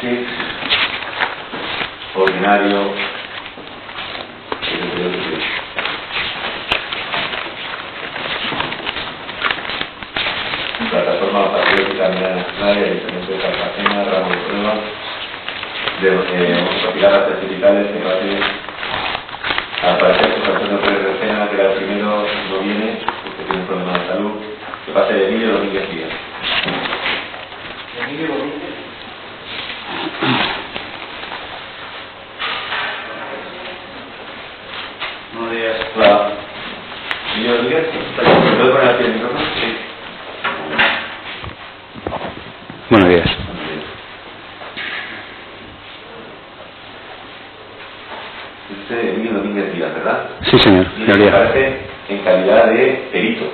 Sí. Ordinario. Plataforma patriótica Nacional, Ayuntamiento de Cartagena, ramo de pruebas, vamos a tirar las certificales que pasen. Al parecer, José Antonio Pérez Recena, que era el primero, no viene, porque tiene un problema de salud. Que pase Emilio Domínguez Díaz. Emilio Domínguez. Buenos días. Hola. Emilio Domínguez, ¿me puedo poner aquí el micrófono? Sí. Buenos días. Usted, Emilio Domínguez Díaz, ¿verdad? Sí, señor. Me parece en calidad de perito.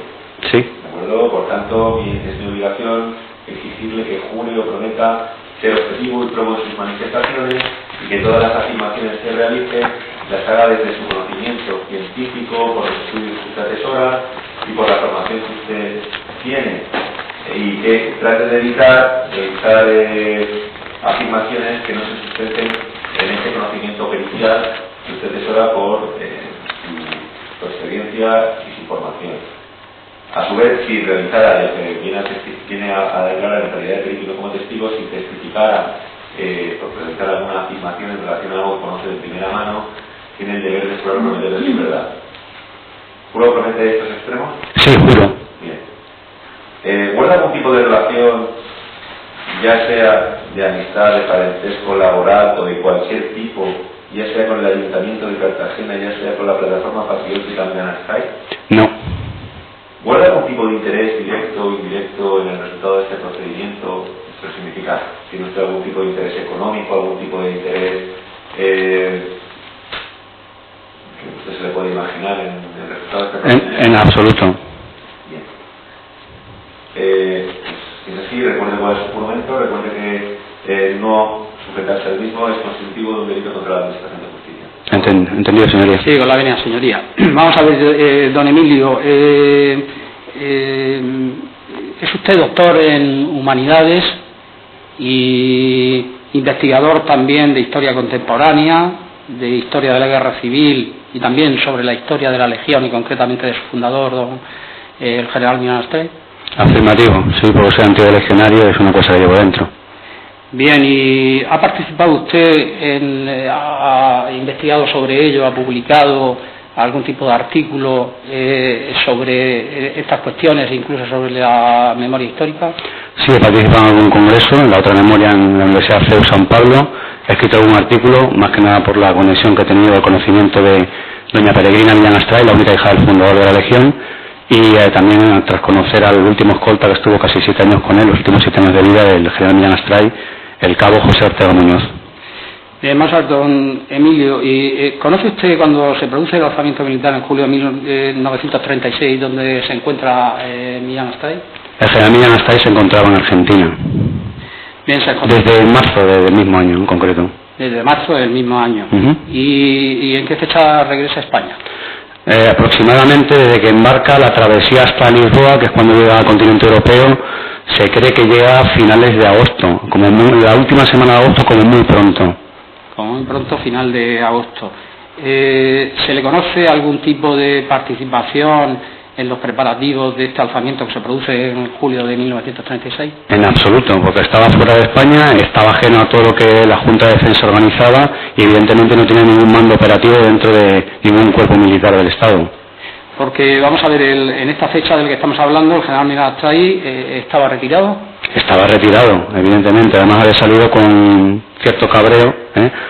Sí. ¿De acuerdo? Por tanto, es mi obligación exigirle que jure o prometa ser objetivo y promo en sus manifestaciones y que todas las afirmaciones que realice las haga desde su conocimiento científico, por los estudios que usted atesora y por la formación que usted tiene. Y que trate de evitar afirmaciones que no se sustenten en ese conocimiento pericial que usted atesora por su experiencia y su formación. A su vez, si realizara lo que viene a declarar en calidad de perito como testigo, si testificara por presentar alguna afirmación en relación a algo que conoce de primera mano, tiene el deber de jurar o prometer decir verdad. ¿Juro o promete estos extremos? Sí, juro. Bien. ¿Guarda algún tipo de relación, ya sea de amistad, de parentesco laboral o de cualquier tipo, ya sea con el Ayuntamiento de Cartagena, ya sea con la plataforma patriótica Mianastray? No. ¿Guarda algún tipo de interés directo o indirecto en el resultado de este procedimiento? Esto significa, ¿tiene usted algún tipo de interés económico, algún tipo de interés que usted se le puede imaginar en el resultado de este procedimiento? En absoluto. Bien. Si es así, recuerde cuál es su juramento, recuerde que no sujetarse al mismo es constitutivo de un delito contra la Administración de Justicia. Entendido, señoría. Sí, con la venia, señoría. Vamos a ver, don Emilio, es usted doctor en Humanidades y investigador también de Historia Contemporánea, de Historia de la Guerra Civil y también sobre la historia de la Legión y concretamente de su fundador, el general Mianastray. Afirmativo, sí, porque soy antiguo legionario, es una cosa que llevo dentro. Bien, ¿y ha participado usted ha investigado sobre ello, ha publicado algún tipo de artículo sobre estas cuestiones, incluso sobre la memoria histórica? Sí, he participado en algún congreso, en la otra memoria en la Universidad CEU San Pablo, he escrito algún artículo, más que nada por la conexión que he tenido al conocimiento de doña Peregrina Mianastray, la única hija del fundador de la Legión, y también tras conocer al último escolta que estuvo casi 7 años con él, los últimos 7 años de vida, del general Mianastray, el cabo José Ortega Muñoz. Más alto, don Emilio, ¿conoce usted cuando se produce el alzamiento militar en julio de 1936 donde se encuentra Mianastray? El general Mianastray se encontraba en Argentina. Bien, se encontraba desde marzo del mismo año en concreto. Desde marzo del mismo año. ¿Y en qué fecha regresa a España? Aproximadamente desde que embarca la travesía hasta Lisboa, que es cuando llega al continente europeo, se cree que llega a finales de agosto, como la última semana de agosto, como muy pronto. Como muy pronto, final de agosto. ¿Se le conoce algún tipo de participación en los preparativos de este alzamiento que se produce en julio de 1936? En absoluto, porque estaba fuera de España, estaba ajeno a todo lo que la Junta de Defensa organizaba y evidentemente no tenía ningún mando operativo dentro de ningún cuerpo militar del Estado. Porque, vamos a ver, en esta fecha del que estamos hablando, el general Mianastray estaba retirado. Estaba retirado, evidentemente, además había salido con cierto cabreo,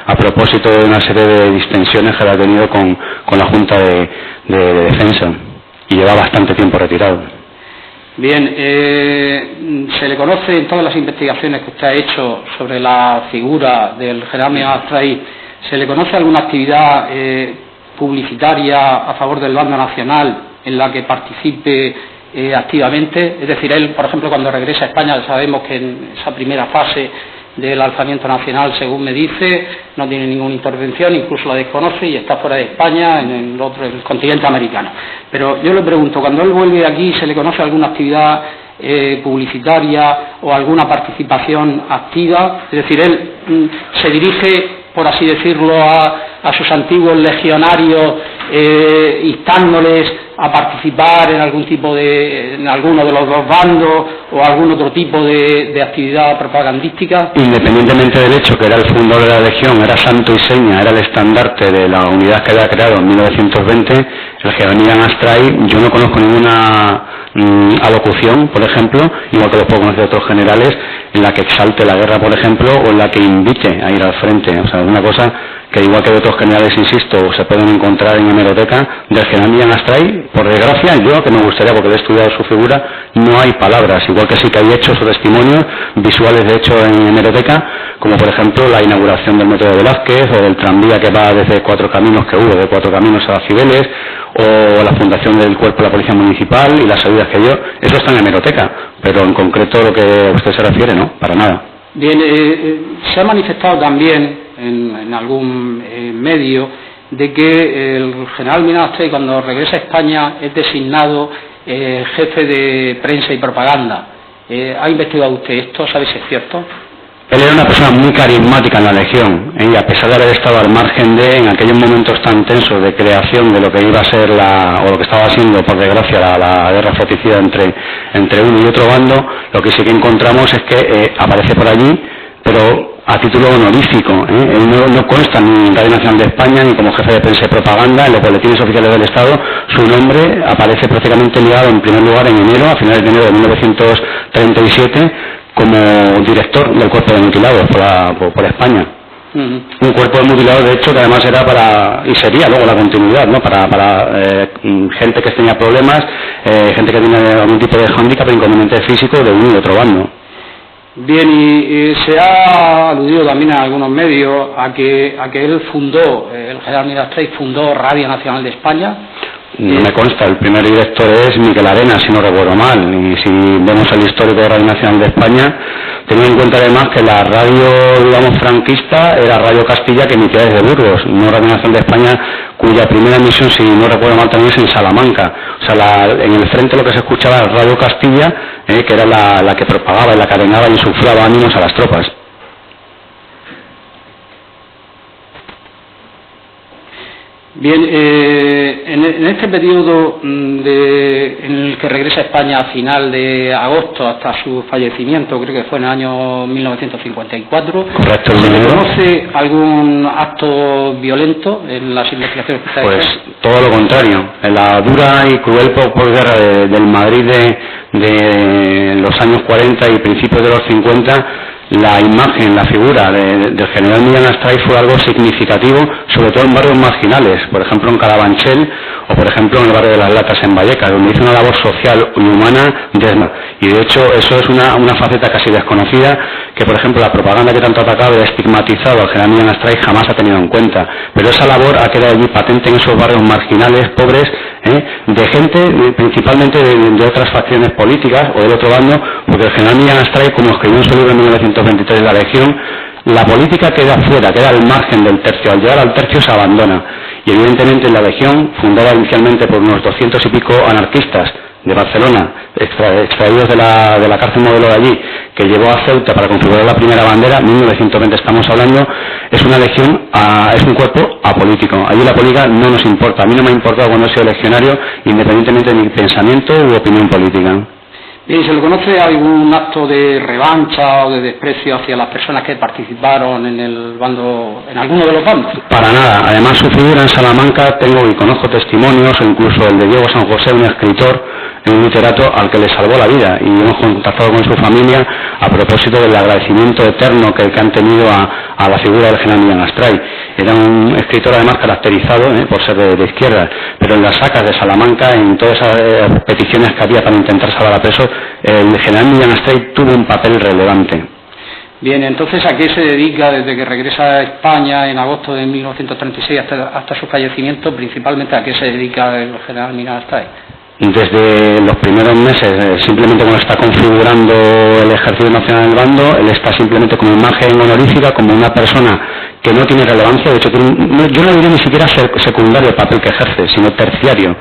a propósito de una serie de distensiones que había tenido con la Junta de Defensa, y lleva bastante tiempo retirado. Bien, se le conoce en todas las investigaciones que usted ha hecho sobre la figura del general Mianastray, ¿se le conoce alguna actividad publicitaria a favor del bando nacional en la que participe activamente? Es decir, él, por ejemplo, cuando regresa a España, sabemos que en esa primera fase del alzamiento nacional, según me dice, no tiene ninguna intervención, incluso la desconoce y está fuera de España, en el continente americano. Pero yo le pregunto, cuando él vuelve aquí, ¿se le conoce alguna actividad publicitaria o alguna participación activa. Es decir, él se dirige, por así decirlo, a sus antiguos legionarios, instándoles a participar en algún tipo en alguno de los dos bandos o algún otro tipo de actividad propagandística. Independientemente del hecho que era el fundador de la Legión, era santo y seña, era el estandarte de la unidad que había creado en 1920, el general Millán Astray, yo no conozco ninguna alocución, por ejemplo, igual que lo puedo conocer de otros generales, en la que exalte la guerra, por ejemplo, o en la que invite a ir al frente. O sea, es una cosa que, igual que de otros generales, insisto, se pueden encontrar en hemeroteca. Del general Millán Astray, por desgracia, yo, que me gustaría, porque he estudiado su figura, no hay palabras, igual que sí que hay hechos o testimonios visuales, de hecho, en hemeroteca, como por ejemplo la inauguración del método de Velázquez, o del tranvía que va desde Cuatro Caminos, que hubo de Cuatro Caminos a Cibeles, o la fundación del cuerpo de la Policía Municipal y las salidas que dio. Eso está en hemeroteca, pero en concreto lo que a usted se refiere, no, para nada. Bien, se ha manifestado también en algún medio de que el general Millán Astray, cuando regresa a España, es designado jefe de prensa y propaganda. ¿Ha investigado usted esto? ¿Sabe si es cierto? Él era una persona muy carismática en la Legión, y a pesar de haber estado al margen en aquellos momentos tan tensos de creación de lo que iba a ser o lo que estaba siendo, por desgracia, la guerra fratricida entre uno y otro bando, lo que sí que encontramos es que aparece por allí, pero a título honorífico. Él no consta ni en Radio Nacional de España ni como jefe de prensa y propaganda. En los boletines oficiales del Estado su nombre aparece prácticamente ligado, en primer lugar, en enero, a finales de enero de 1937, como director del cuerpo de mutilados por España. Un cuerpo de mutilados, de hecho, que además era y sería luego la continuidad, ¿no? para gente que tenía problemas, gente que tenía algún tipo de hándicap, inconveniente físico de uno y otro bando. Bien, y se ha aludido también en algunos medios a que él fundó, el general Millán Astray fundó Radio Nacional de España. No me consta, el primer director es Miquel Arenas, si no recuerdo mal, y si vemos el histórico de Radio Nacional de España, teniendo en cuenta además que la radio, digamos, franquista era Radio Castilla, que emitía desde Burgos, no Radio Nacional de España, cuya primera emisión, si no recuerdo mal, también es en Salamanca. O sea, en el frente lo que se escuchaba era Radio Castilla, que era la que propagaba y la que arenaba y insuflaba ánimos a las tropas. Bien, en este periodo en el que regresa a España a final de agosto hasta su fallecimiento, creo que fue en el año 1954, correcto, ¿se le conoce algún acto violento en las investigaciones que usted ha hecho? Pues todo lo contrario. En la dura y cruel posguerra del Madrid de los años 40 y principios de los 50, la imagen, la figura del general Millán Astray fue algo significativo, sobre todo en barrios marginales, por ejemplo en Carabanchel o por ejemplo en el barrio de Las Latas en Vallecas, donde hizo una labor social y humana y de hecho eso es una faceta casi desconocida, que por ejemplo la propaganda que tanto ha atacado y ha estigmatizado al general Millán Astray jamás ha tenido en cuenta, pero esa labor ha quedado allí patente en esos barrios marginales, pobres, de gente principalmente de otras facciones políticas o del otro bando, porque el general Millán Astray, como escribió en su libro en 1923 de la Legión, la política queda fuera, queda al margen del tercio. Al llegar al tercio se abandona. Y evidentemente la Legión, fundada inicialmente por unos 200 y pico anarquistas de Barcelona, extraídos de la cárcel modelo de allí, que llevó a Ceuta para configurar la primera bandera, 1920 estamos hablando, es una legión, es un cuerpo apolítico. Allí la política no nos importa. A mí no me ha importado cuando he sido legionario, independientemente de mi pensamiento u opinión política. ¿Y se le conoce algún acto de revancha o de desprecio hacia las personas que participaron en el bando, en alguno de los bandos? Para nada. Además, su figura en Salamanca tengo y conozco testimonios, o incluso el de Diego San José, un escritor, un literato al que le salvó la vida, y hemos contactado con su familia a propósito del agradecimiento eterno que han tenido a la figura del general Millán Astray. Era un escritor además caracterizado por ser de izquierda, pero en las sacas de Salamanca, en todas esas peticiones que había para intentar salvar a presos, el general Millán Astray tuvo un papel relevante. Bien, entonces, ¿a qué se dedica desde que regresa a España en agosto de 1936 hasta su fallecimiento? Principalmente, ¿a qué se dedica el general Millán Astray? Desde los primeros meses, simplemente cuando está configurando el Ejército Nacional del Bando, él está simplemente como imagen honorífica, como una persona que no tiene relevancia, de hecho yo no diría ni siquiera secundario el papel que ejerce, sino terciario,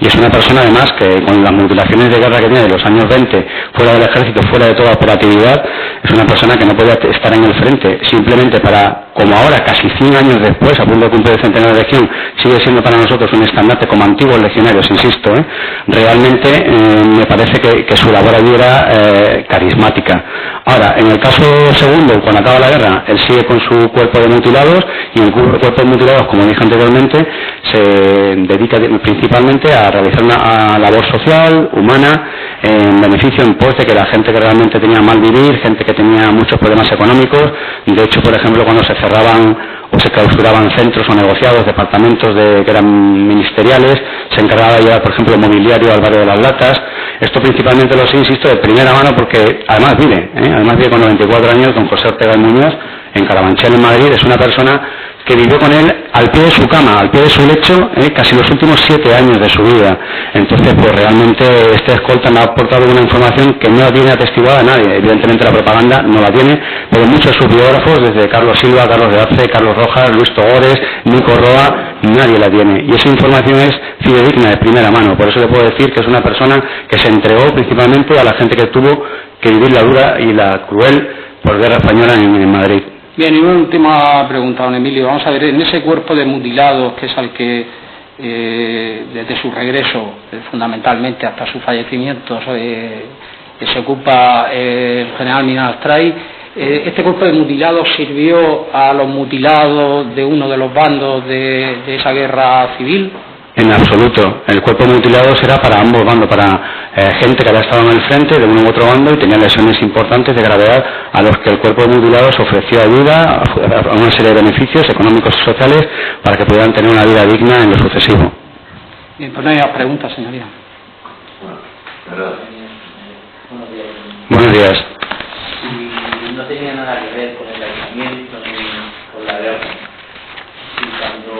y es una persona además que con las mutilaciones de guerra que tiene de los años 20, fuera del ejército, fuera de toda operatividad, es una persona que no podía estar en el frente, simplemente para, como ahora, casi 100 años después, a punto de cumplir el centenario de la Legión, sigue siendo para nosotros un estandarte como antiguos legionarios, insisto, realmente me parece que su labor allí era carismática. Ahora, en el caso segundo, cuando acaba la guerra, él sigue con su cuerpo de mutilados, y en el cuerpo de mutilados, como dije anteriormente, se dedica principalmente a realizar una labor social, humana, en beneficio, en pos de que la gente que realmente tenía mal vivir, gente que tenía muchos problemas económicos, y de hecho, por ejemplo, cuando se cerraban o se clausuraban centros o negociados, departamentos que eran ministeriales, se encargaba de llevar, por ejemplo, mobiliario al barrio de las Latas. Esto principalmente lo sé, insisto, de primera mano, porque además vive con 94 años, don José Ortega y Muñoz, en Carabanchel, en Madrid. Es una persona que vivió con él al pie de su cama, al pie de su lecho, casi los últimos 7 años de su vida. Entonces, pues realmente este escolta me ha aportado una información que no tiene atestiguada nadie. Evidentemente la propaganda no la tiene, pero muchos de sus biógrafos, desde Carlos Silva, Carlos de Arce, Carlos Rojas, Luis Togores, Nico Roa, nadie la tiene. Y esa información es fidedigna, de primera mano. Por eso le puedo decir que es una persona que se entregó principalmente a la gente que tuvo que vivir la dura y la cruel posguerra española en Madrid. Bien, y una última pregunta, don Emilio. Vamos a ver, en ese cuerpo de mutilados, que es al que desde su regreso, fundamentalmente hasta su fallecimiento, se ocupa el general Millán Astray, ¿este cuerpo de mutilados sirvió a los mutilados de uno de los bandos de esa guerra civil? En absoluto. El cuerpo mutilado será para ambos bandos, para gente que había estado en el frente de uno u otro bando y tenía lesiones importantes de gravedad, a los que el cuerpo de mutilados ofreció ayuda a una serie de beneficios económicos y sociales para que pudieran tener una vida digna en lo sucesivo. Bien, pues no hay más preguntas, señoría. Buenos días. Y no tenía nada que ver con el aislamiento ni con la guerra. Y cuando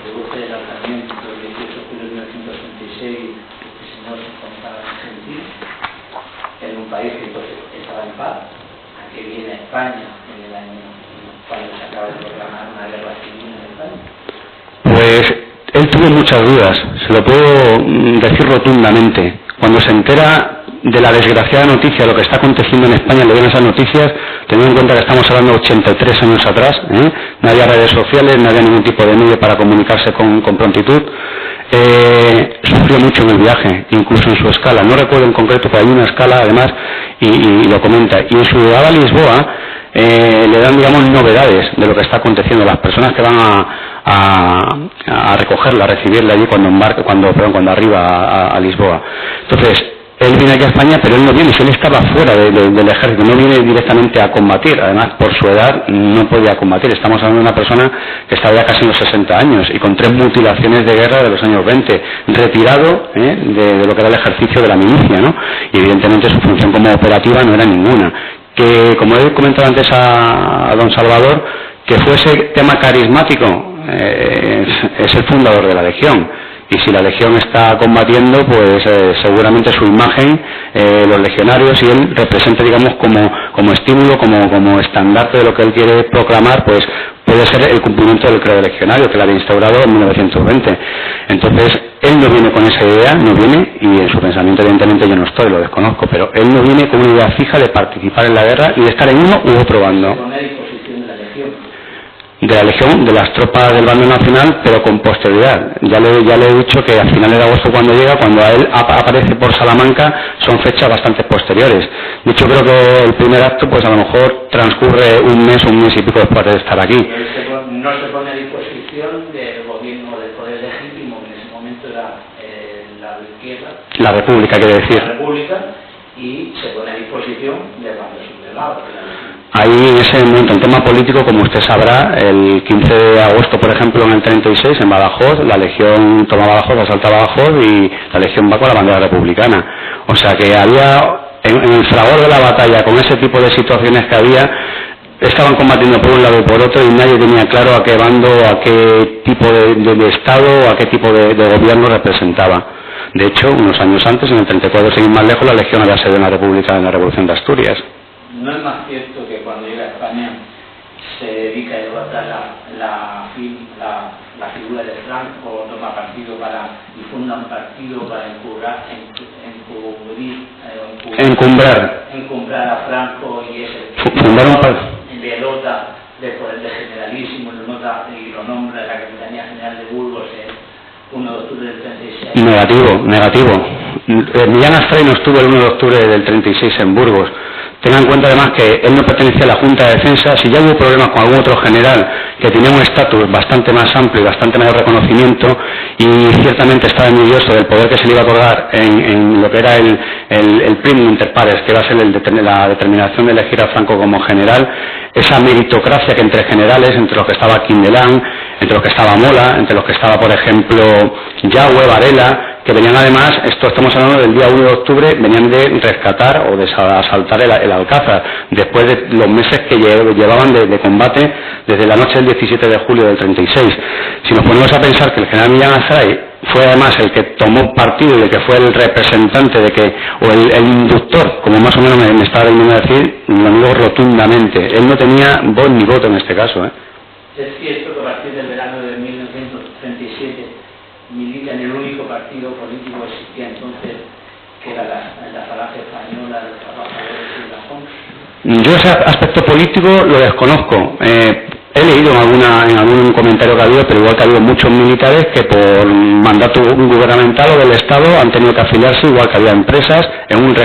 produce el lanzamiento del 18 de julio de 1966, el señor se encontraba en Argentina, en un país que entonces estaba en paz, a que viene España en el año cuando se acaba de proclamar una guerra civil en España. Pues él tuvo muchas dudas, se lo puedo decir rotundamente. Cuando se entera de la desgraciada noticia, lo que está aconteciendo en España, le ven esas noticias, teniendo en cuenta que estamos hablando de 83 años atrás, no había redes sociales, no había ningún tipo de medio para comunicarse con prontitud, sufrió mucho en el viaje, incluso en su escala, no recuerdo en concreto, pero hay una escala además, y lo comenta, y en su llegada a Lisboa, le dan, digamos, novedades de lo que está aconteciendo. Las personas que van a recogerla, a recibirla allí cuando arriba a Lisboa. Entonces, él viene aquí a España, pero él no viene, si él estaba fuera del ejército, no viene directamente a combatir. Además, por su edad, no podía combatir. Estamos hablando de una persona que estaba ya casi en los 60 años y con 3 mutilaciones de guerra de los años 20, retirado de lo que era el ejercicio de la milicia, ¿no? Y evidentemente su función como operativa no era ninguna. Que, como he comentado antes a don Salvador, que fuese tema carismático, es el fundador de la Legión. Y si la Legión está combatiendo, pues seguramente su imagen, los legionarios y él representa, digamos, como estímulo, como estandarte de lo que él quiere proclamar, pues puede ser el cumplimiento del credo legionario que él había instaurado en 1920. Entonces, él no viene con esa idea, no viene, y en su pensamiento evidentemente yo no estoy, lo desconozco, pero él no viene con una idea fija de participar en la guerra y de estar en uno u otro bando. De la Legión, de las tropas del bando nacional, pero con posterioridad. Ya le he dicho que a finales de agosto cuando llega, cuando a él aparece por Salamanca, son fechas bastante posteriores. De hecho, creo que el primer acto, pues a lo mejor transcurre un mes y pico después de estar aquí. No se pone a disposición del gobierno del poder legítimo, que en ese momento era la izquierda. La República, quiere decir. La República, y se pone a disposición del bando sublevado. Ahí en ese momento, en tema político, como usted sabrá, el 15 de agosto, por ejemplo, en el 36, en Badajoz, la Legión toma Badajoz, asalta Badajoz y la Legión va con la bandera republicana. O sea que había, en el fragor de la batalla, con ese tipo de situaciones que había, estaban combatiendo por un lado y por otro y nadie tenía claro a qué bando, a qué tipo de Estado, a qué tipo de gobierno representaba. De hecho, unos años antes, en el 34, sin ir más lejos, la Legión había sido en la República en la Revolución de Asturias. ¿No es más cierto que cuando llega a España se dedica a debatir la figura de Franco, toma partido y funda un partido para encumbrar a Franco, y es el que dota del poder de generalísimo, y lo nombra la Capitanía General de Burgos el 1 de octubre del 36. Negativo. Millán Astray no estuvo el 1 de octubre del 36 en Burgos. Tengan en cuenta además que él no pertenecía a la Junta de Defensa. Si ya hubo problemas con algún otro general que tenía un estatus bastante más amplio y bastante mayor reconocimiento, y ciertamente estaba envidioso del poder que se le iba a otorgar en lo que era el primum inter pares, que va a ser la determinación de elegir a Franco como general, esa meritocracia que entre generales, entre los que estaba Quindelán, entre los que estaba Mola, entre los que estaba, por ejemplo, Yagüe, Varela, que venían además, estamos hablando del día 1 de octubre, venían de rescatar o de asaltar el Alcázar, después de los meses que llevaban de combate desde la noche del 17 de julio del 36. Si nos ponemos a pensar que el general Millán Astray fue además el que tomó partido y el que fue el representante o el inductor, como más o menos me estaba veniendo a decir, lo niego rotundamente. Él no tenía voz ni voto en este caso. Es cierto que a partir del verano de 1937 milita en el único partido político que existía entonces, que era la Falange Española de los Trabajadores y la JONS. Yo ese aspecto político lo desconozco. He leído en algún comentario que ha habido, pero igual que ha habido muchos militares que por mandato gubernamental o del Estado han tenido que afiliarse, igual que había empresas en un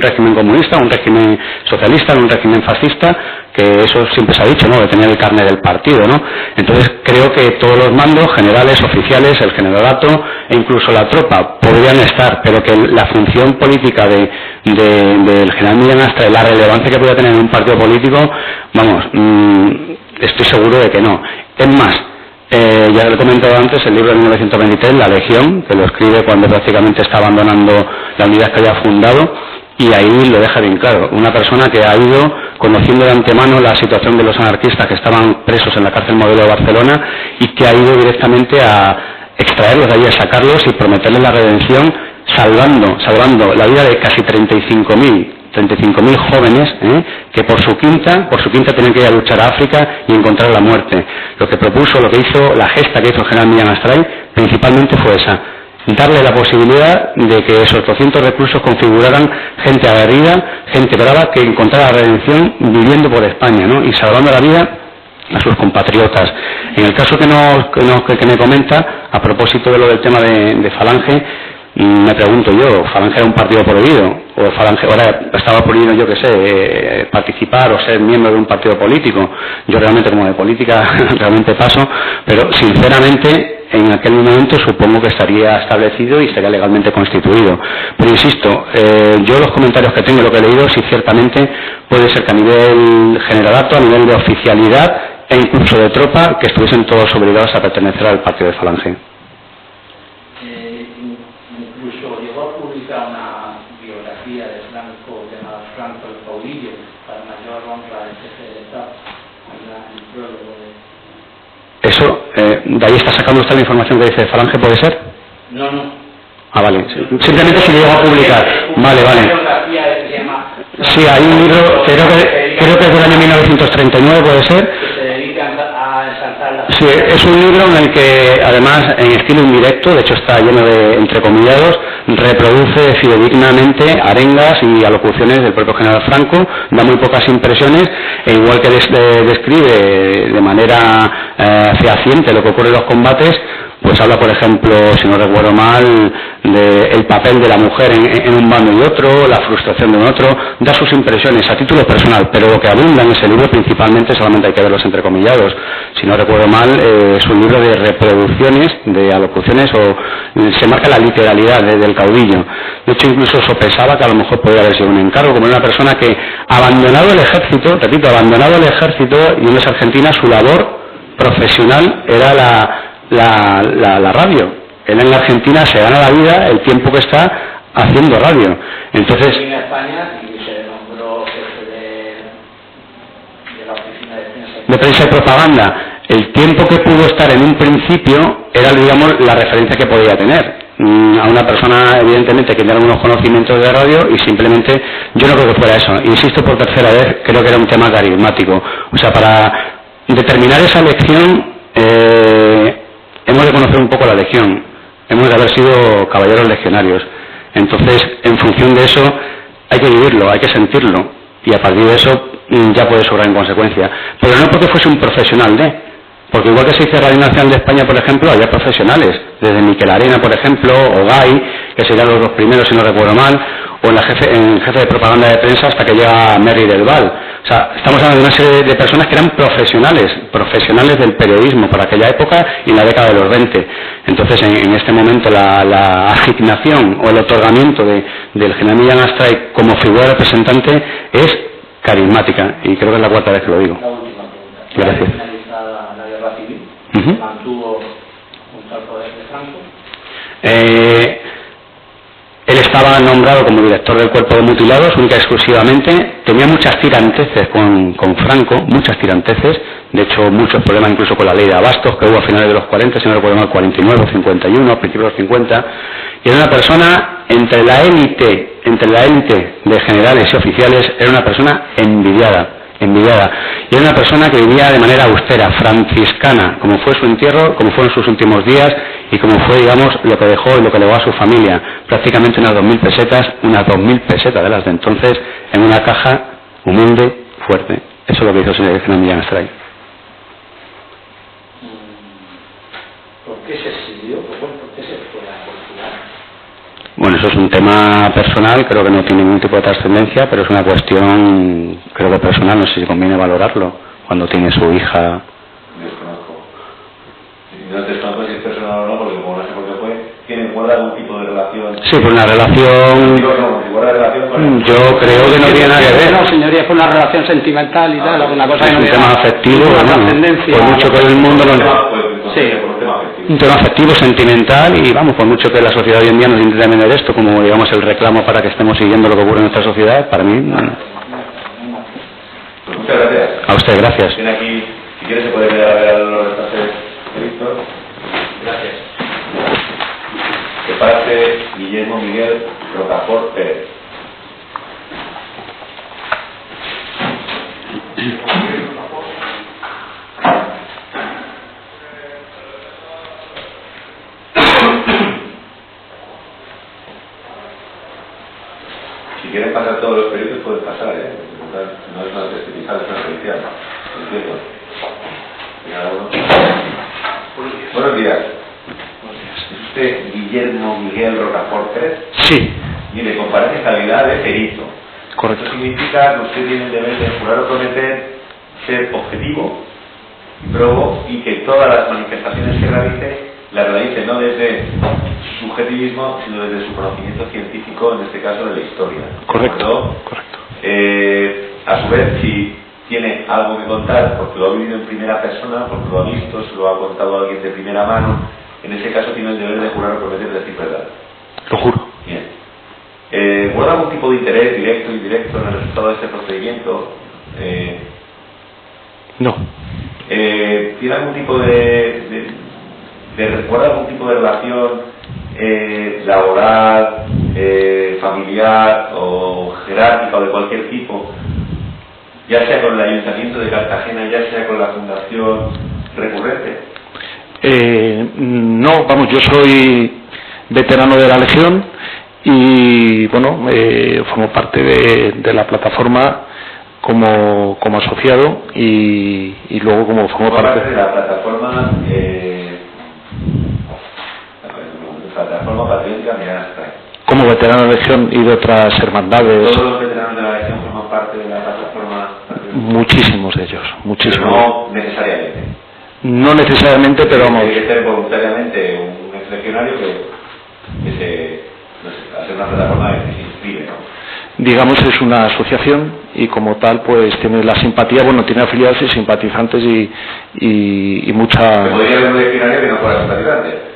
régimen comunista, un régimen socialista, en un régimen fascista, que eso siempre se ha dicho, ¿no?, de tener el carnet del partido, ¿no? Entonces creo que todos los mandos, generales, oficiales, el generalato e incluso la tropa podrían estar, pero que la función política del general Millán Astray, la relevancia que pueda tener en un partido político, vamos, estoy seguro de que no. Es más, ya lo he comentado antes, el libro de 1923, La Legión, que lo escribe cuando prácticamente está abandonando la unidad que había fundado, y ahí lo deja bien claro. Una persona que ha ido conociendo de antemano la situación de los anarquistas que estaban presos en la cárcel Modelo de Barcelona, y que ha ido directamente a extraerlos de ahí, a sacarlos y prometerles la redención, salvando la vida de casi 35.000 jóvenes, que por su quinta tenían que ir a luchar a África y encontrar la muerte. Lo que hizo, la gesta que hizo el general Millán Astray, principalmente fue esa: darle la posibilidad de que esos 200 reclusos configuraran gente aguerrida, gente brava, que encontrara redención viviendo por España, ¿no?, y salvando la vida a sus compatriotas. En el caso que me comenta, a propósito de lo del tema de Falange, me pregunto yo, ¿Falange era un partido prohibido? ¿O Falange ahora estaba prohibido, yo qué sé, participar o ser miembro de un partido político? Yo realmente, como de política, realmente paso, pero sinceramente en aquel momento supongo que estaría establecido y estaría legalmente constituido. Pero insisto, yo los comentarios que tengo, lo que he leído, sí, ciertamente puede ser que a nivel generalato, a nivel de oficialidad e incluso de tropa, que estuviesen todos obligados a pertenecer al partido de Falange. Incluso llegó a publicar una biografía de Franco llamada Franco el Caudillo, para mayor honra del jefe de Estado, el prólogo de... Eso, ¿de ahí está sacando usted la información que dice de Falange, puede ser? No. Ah, vale. Simplemente se llegó a publicar. Vale. Sí, hay un libro, creo que es del año 1939, puede ser. Sí, es un libro en el que, además, en estilo indirecto, de hecho está lleno de entrecomillados, reproduce fidedignamente arengas y alocuciones del propio general Franco, da muy pocas impresiones, e igual que describe de manera fehaciente lo que ocurre en los combates, pues habla, por ejemplo, si no recuerdo mal, del papel de la mujer en un bando y otro, la frustración de un otro, da sus impresiones a título personal, pero lo que abunda en ese libro principalmente, solamente hay que ver los entrecomillados, si no recuerdo mal, es un libro de reproducciones, de alocuciones, o se marca la literalidad del caudillo. De hecho, incluso sopesaba que a lo mejor podría haber sido un encargo, como una persona que, abandonado el ejército, repito, abandonado el ejército, y en Argentina, su labor profesional era la radio. Él en la Argentina se gana la vida el tiempo que está haciendo radio. Entonces, en España y se nombró jefe de la oficina de prensa y propaganda. El tiempo que pudo estar en un principio era, digamos, la referencia que podía tener. a una persona evidentemente que tiene algunos conocimientos de radio y simplemente yo no creo que fuera eso. Insisto por tercera vez, creo que era un tema carismático. O sea, para determinar esa lección hemos de conocer un poco la legión, hemos de haber sido caballeros legionarios. Entonces, en función de eso, hay que vivirlo, hay que sentirlo, y a partir de eso ya puede sobrar en consecuencia. Pero no porque fuese un profesional porque igual que se dice Radio Nacional de España, por ejemplo, había profesionales, desde Miquel Arena, por ejemplo, o Gai, que serían los dos primeros, si no recuerdo mal, o en jefe de propaganda de prensa hasta que llega Merry del Val. O sea, estamos hablando de una serie de personas que eran profesionales del periodismo para aquella época y en la década de los 20. Entonces, en este momento, la asignación o el otorgamiento del general Millán Astray como figura representante es carismática, y creo que es la cuarta vez que lo digo. La última pregunta. Gracias. Finalizada la guerra civil, mantuvo junto al poder de Franco. Él estaba nombrado como director del cuerpo de mutilados única y exclusivamente. Tenía muchas tiranteces con Franco, muchas tiranteces. De hecho, muchos problemas incluso con la ley de abastos que hubo a finales de los 40, si no recuerdo mal, 49 o 51, a principios de los 50. Y era una persona entre la élite de generales y oficiales, era una persona envidiada. Y era una persona que vivía de manera austera, franciscana, como fue su entierro, como fueron sus últimos días y como fue, digamos, lo que dejó y lo que legó a su familia. Prácticamente unas 2.000 pesetas de las de entonces, en una caja humilde, fuerte. Eso es lo que hizo el señor Millán Astray. ¿Por qué se exilió? ¿Por qué se fue a Portugal? Bueno, eso es un tema personal, creo que no tiene ningún tipo de trascendencia, pero es una cuestión, creo que personal, no sé si conviene valorarlo, cuando tiene su hija. Desconozco. No desconozco si es personal o no, porque como no sé por qué fue, ¿guarda algún tipo de relación? Sí, pues una relación... Yo creo que no tiene nada que ver. No, señoría, fue una relación sentimental y tal, alguna cosa es que no un tema afectivo, trascendencia. Por mucho que el mundo lo... Sí, un tema afectivo, sentimental, y vamos, por mucho que la sociedad hoy en día nos intente vender esto como, digamos, el reclamo para que estemos siguiendo lo que ocurre en nuestra sociedad, para mí... Bueno. Pues muchas gracias. A usted, gracias. Tiene aquí, si quiere se puede quedar a ver los restantes de Víctor. Gracias. Que parte Guillermo Miguel Rocafort Pérez. Si quieren pasar todos los peritos pueden pasar, no es una testifical, es una judicial. Entiendo. Buenos días. ¿Es usted Guillermo Miguel Rocafort Pérez? Sí. Mire, comparece calidad de perito. Correcto. Esto significa que usted tiene el deber de jurar o prometer ser objetivo y probo, y que todas las manifestaciones que realice las realice no desde su subjetivismo, sino desde su conocimiento científico, en este caso de la historia. Correcto. Correcto. A su vez, si tiene algo que contar porque lo ha vivido en primera persona, porque lo ha visto, se lo ha contado a alguien de primera mano, en ese caso tiene el deber de jurar o prometer decir verdad. Lo juro. Bien. ¿Guarda algún tipo de interés directo e indirecto en el resultado de este procedimiento? No. ¿Tiene algún tipo ¿guarda algún tipo de relación laboral, familiar o jerárquica o de cualquier tipo, ya sea con el Ayuntamiento de Cartagena, ya sea con la Fundación Recurrente? No, vamos, yo soy veterano de la Legión y bueno, formo parte de la plataforma como asociado y luego como formo parte de la plataforma patriótica Millán Astray. Como veterano de la Legión y de otras hermandades. ¿Todos los veteranos de la Legión forman parte de la plataforma patriótica? Muchísimos de ellos, muchísimos. Pero no necesariamente. No necesariamente, pero vamos. Tiene que ser voluntariamente un exlegionario que se, no sé, hacer una plataforma que se inscribe, ¿no? Digamos, es una asociación y como tal pues tiene la simpatía, bueno, tiene afiliados y simpatizantes y mucha... ¿Podría haber un legionario que no fuera simpatizante?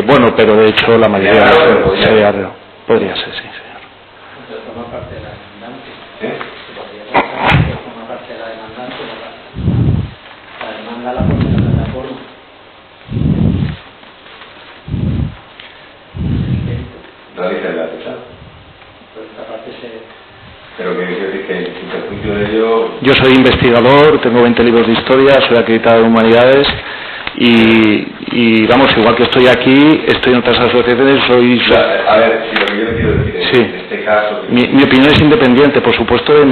Bueno, pero de hecho la mayoría podría ser, sí, señor. Entonces forma parte de la demandante. ¿Eh? Podría ser que forma parte de la demandante, la demanda la pone la plataforma. yo soy investigador, tengo 20 libros de historia, soy acreditado en humanidades y vamos, igual que estoy aquí, estoy en otras asociaciones, A ver, si lo que yo le quiero decir es, sí, en este caso... mi opinión es independiente, por supuesto, de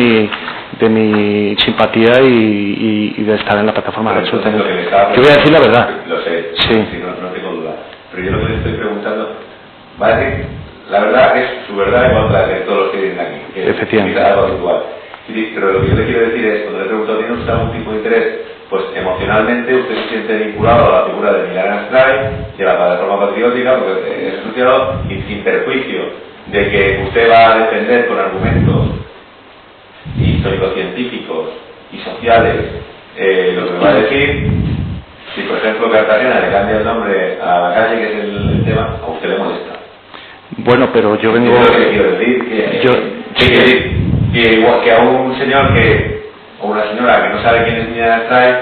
mi simpatía y de estar en la plataforma. Absolutamente. Yo voy a decir la verdad. Lo sé, sí. No tengo duda. Pero yo lo que le estoy preguntando, va a decir, la verdad es su verdad igual la de todos los que vienen aquí. Que efectivamente. Es algo habitual. Pero lo que yo le quiero decir es, cuando le he preguntado, ¿tiene usted algún tipo de interés? Pues emocionalmente usted se siente vinculado a la figura de Millán Astray, de la plataforma patriótica, porque es asociado, y sin perjuicio de que usted va a defender con argumentos histórico-científicos y sociales lo que me va a decir. Si por ejemplo Cartagena le cambia el nombre a la calle, que es el tema, a usted le molesta. Bueno, pero yo vengo... Yo quiero decir que igual que a un señor o una señora que no sabe quién es Millán Astray,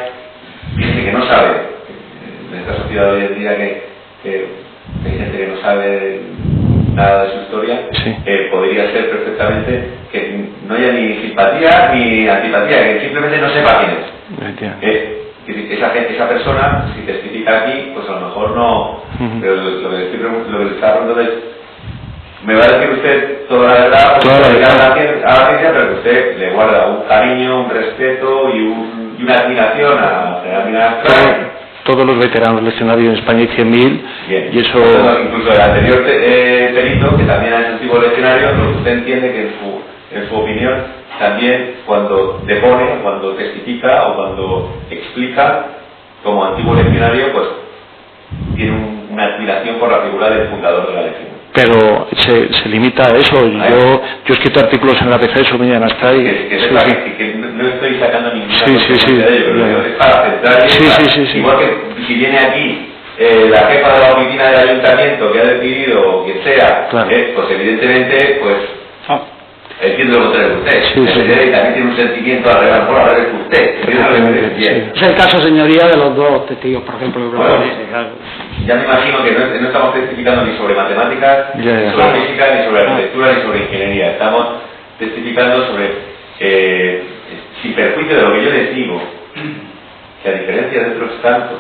dice que no sabe, en esta sociedad hoy en día que hay gente que no sabe nada de su historia, sí. Podría ser perfectamente que no haya ni simpatía ni antipatía, que simplemente no sepa quién es. Esa persona, si testifica aquí, pues a lo mejor no. Pero lo que le está preguntando es, me va a decir usted toda la verdad, a la ciencia, pero que usted le guarda un cariño, un respeto y una admiración a Millán Astray. Todos los veteranos legionarios en España hay 100.000 y eso... Incluso el anterior perito, que también es antiguo legionario, usted entiende que en su opinión también cuando depone, cuando testifica o cuando explica como antiguo legionario, pues tiene una admiración por la figura del fundador de la legión. Pero se limita a eso. Yo he escrito artículos en la ABC sobre Millán Astray. Que no estoy sacando ninguna consecuencia de ello, pero es para centrar igual que si viene aquí la jefa de la oficina del ayuntamiento que ha decidido o quien sea, claro. Pues evidentemente entiendo lo que contrario que usted. Y también tiene un sentimiento al revés que usted. Es el caso, señoría, de los dos testigos, por ejemplo. Ya me imagino que no estamos testificando ni sobre matemáticas, ni sobre física, ni sobre arquitectura, ni sobre ingeniería. Estamos testificando sobre, sin perjuicio de lo que yo les digo, que a diferencia de otros tantos,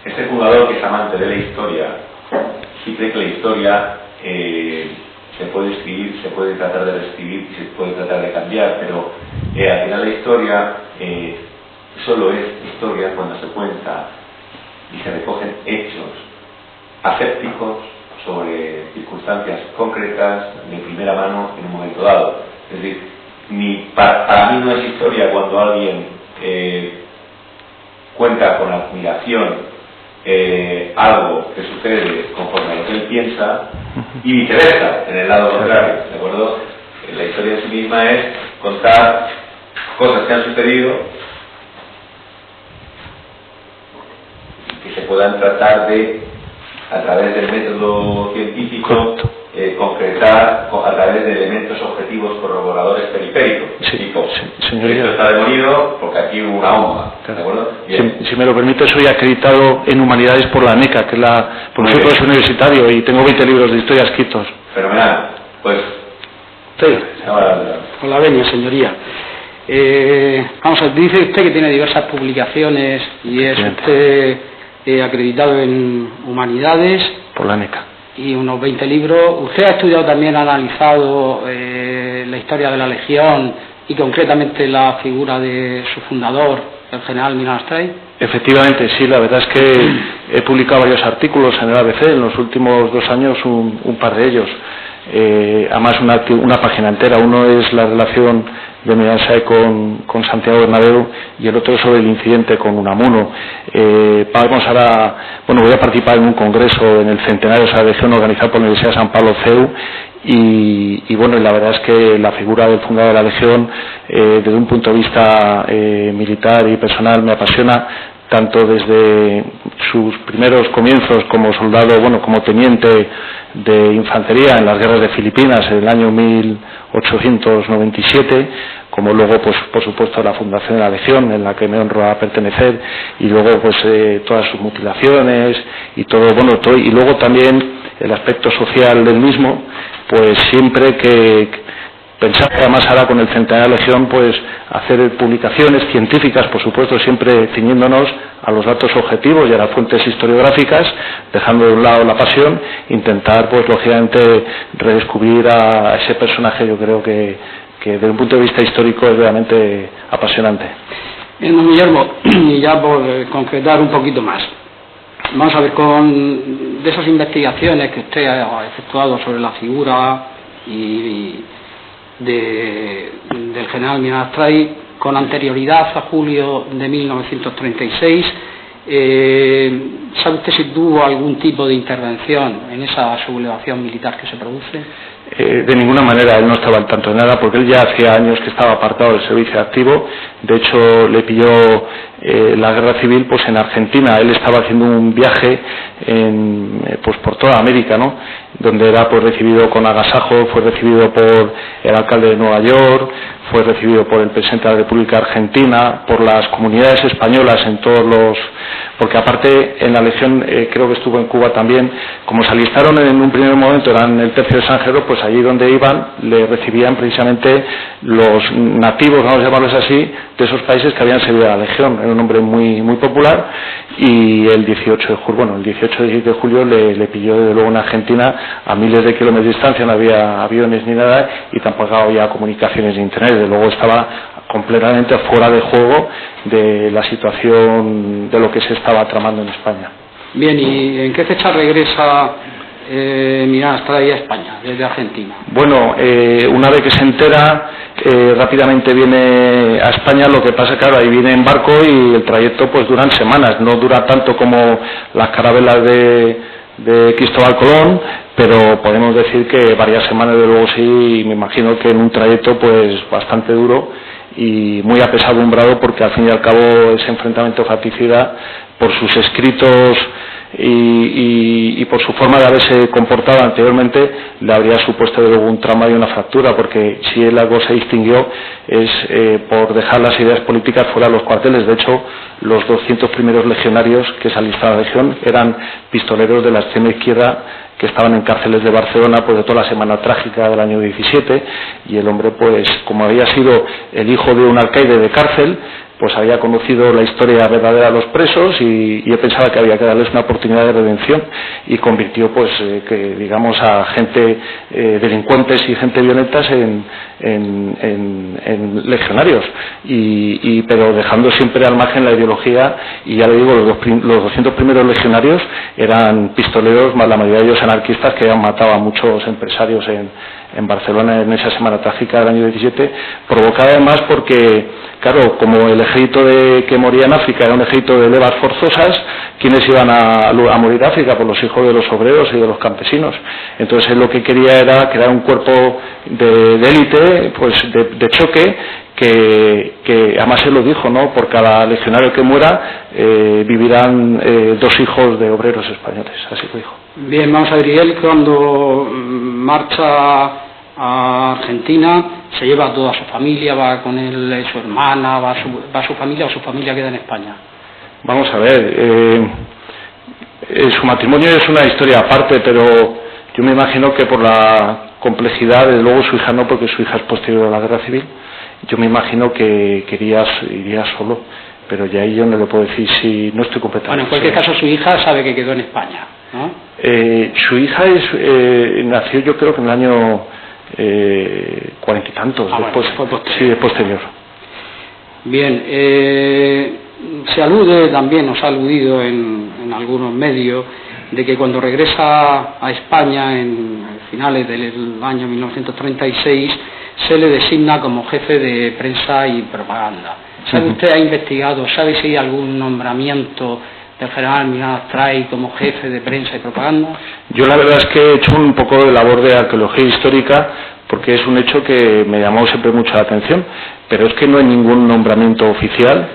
este jugador que es amante de la historia, sí cree que la historia se puede escribir, se puede tratar de reescribir, se puede tratar de cambiar, pero al final la historia solo es historia cuando se cuenta y se recogen hechos asépticos sobre circunstancias concretas de primera mano en un momento dado. Es decir, para mí no es historia cuando alguien cuenta con admiración algo que sucede conforme a lo que él piensa y viceversa, en el lado contrario, ¿de acuerdo? La historia en sí misma es contar cosas que han sucedido que se puedan tratar de, a través del método científico, concretar a través de elementos objetivos corroboradores periféricos. Señoría. Esto está demolido porque aquí hubo una bomba, ¿de acuerdo? Si me lo permite, soy acreditado en Humanidades por la ANECA, que es por soy profesor universitario y tengo 20 libros de historia escritos. Fenomenal. Pues... Sí. Con la venia, señoría. Vamos a ver, dice usted que tiene diversas publicaciones y es usted acreditado en Humanidades por la ANECA y unos 20 libros. ¿Usted ha estudiado también, ha analizado la historia de la Legión y concretamente la figura de su fundador, el general Millán Astray? Efectivamente, sí, la verdad es que he publicado varios artículos en el ABC en los últimos 2 años, un par de ellos. Además una página entera. Uno es la relación de Millán Astray con Santiago Bernabéu y el otro sobre el incidente con Unamuno. Voy a participar en un congreso en el centenario de la Legión organizado por la Universidad de San Pablo CEU y la verdad es que la figura del fundador de la Legión desde un punto de vista militar y personal me apasiona, tanto desde sus primeros comienzos como soldado, como teniente de infantería en las guerras de Filipinas en el año 1897, como luego, pues por supuesto, la fundación de la Legión, en la que me honro a pertenecer, y luego pues todas sus mutilaciones y todo, y luego también el aspecto social del mismo, pues siempre que pensar que además ahora con el centenario de la Legión, pues hacer publicaciones científicas, por supuesto, siempre ciñéndonos a los datos objetivos y a las fuentes historiográficas, dejando de un lado la pasión, intentar, pues lógicamente, redescubrir a ese personaje. Yo creo que desde un punto de vista histórico es realmente apasionante. Bien, don Guillermo, y ya por concretar un poquito más, vamos a ver, de esas investigaciones que usted ha efectuado sobre la figura del general Millán Astray, con anterioridad a julio de 1936, ¿sabe usted si tuvo algún tipo de intervención en esa sublevación militar que se produce? De ninguna manera, él no estaba al tanto de nada, porque él ya hacía años que estaba apartado del servicio activo. De hecho, le pilló la guerra civil pues en Argentina. Él estaba haciendo un viaje pues por toda América, ¿no?, donde era pues recibido con agasajo, fue recibido por el alcalde de Nueva York, fue recibido por el presidente de la República Argentina, por las comunidades españolas en todos los... porque aparte en la Legión creo que estuvo en Cuba también. Como se alistaron en un primer momento, eran el tercio de San Jerónimo, pues allí donde iban le recibían precisamente los nativos, vamos a llamarlos así, de esos países que habían servido a la Legión. Era un hombre muy muy popular, y el 18 de julio le pilló desde luego en Argentina, a miles de kilómetros de distancia, no había aviones ni nada, y tampoco había comunicaciones de internet. Desde luego estaba completamente fuera de juego de la situación de lo que se estaba tramando en España. Bien, ¿y en qué fecha regresa Millán Astray a España, desde Argentina? Bueno, una vez que se entera, rápidamente viene a España. Lo que pasa, claro, ahí viene en barco y el trayecto pues duran semanas, no dura tanto como las carabelas de Cristóbal Colón, pero podemos decir que varias semanas de luego sí. Me imagino que en un trayecto pues bastante duro y muy apesadumbrado, porque al fin y al cabo ese enfrentamiento fratricida, por sus escritos y por su forma de haberse comportado anteriormente, le habría supuesto de luego un trauma y una fractura, porque si él algo se distinguió es por dejar las ideas políticas fuera de los cuarteles. De hecho, los 200 primeros legionarios que se alistaron a la Legión eran pistoleros de la extrema izquierda, que estaban en cárceles de Barcelona pues de toda la semana trágica del año 17, y el hombre, pues como había sido el hijo de un alcaide de cárcel, pues había conocido la historia verdadera de los presos, y yo pensaba que había que darles una oportunidad de redención, y convirtió pues que digamos a gente delincuentes y gente violentas en legionarios, pero dejando siempre al margen la ideología. Y ya le digo, los 200 primeros legionarios eran pistoleros, la mayoría de ellos anarquistas, que habían matado a muchos empresarios en Barcelona en esa semana trágica del año 17, provocada además porque, claro, como el ejército que moría en África era un ejército de levas forzosas, ¿quiénes iban a morir de África? Pues los hijos de los obreros y de los campesinos. Entonces él lo que quería era crear un cuerpo de élite, pues de choque, que además él lo dijo, ¿no?, por cada legionario que muera vivirán 2 hijos de obreros españoles, así lo dijo. Bien, vamos a ver, y él cuando marcha a Argentina se lleva a toda su familia, va con él, su hermana, va su familia, o su familia queda en España. Vamos a ver, su matrimonio es una historia aparte, pero yo me imagino que por la complejidad, desde luego su hija no, porque su hija es posterior a la guerra civil. Yo me imagino que iría solo, pero ya ahí yo no le puedo decir, si no estoy completamente. Bueno, en cualquier caso su hija sabe que quedó en España, ¿no? Su hija nació, yo creo que en el año 40 y tantos, después, bueno, fue posterior. Sí, es posterior. Bien, se alude también, nos ha aludido en algunos medios, de que cuando regresa a España en finales del año 1936 se le designa como jefe de prensa y propaganda. ¿Sabe usted, ha investigado, sabe si hay algún nombramiento del general Millán Astray como jefe de prensa y propaganda? Yo la verdad es que he hecho un poco de labor de arqueología histórica, porque es un hecho que me llamó siempre mucho la atención, pero es que no hay ningún nombramiento oficial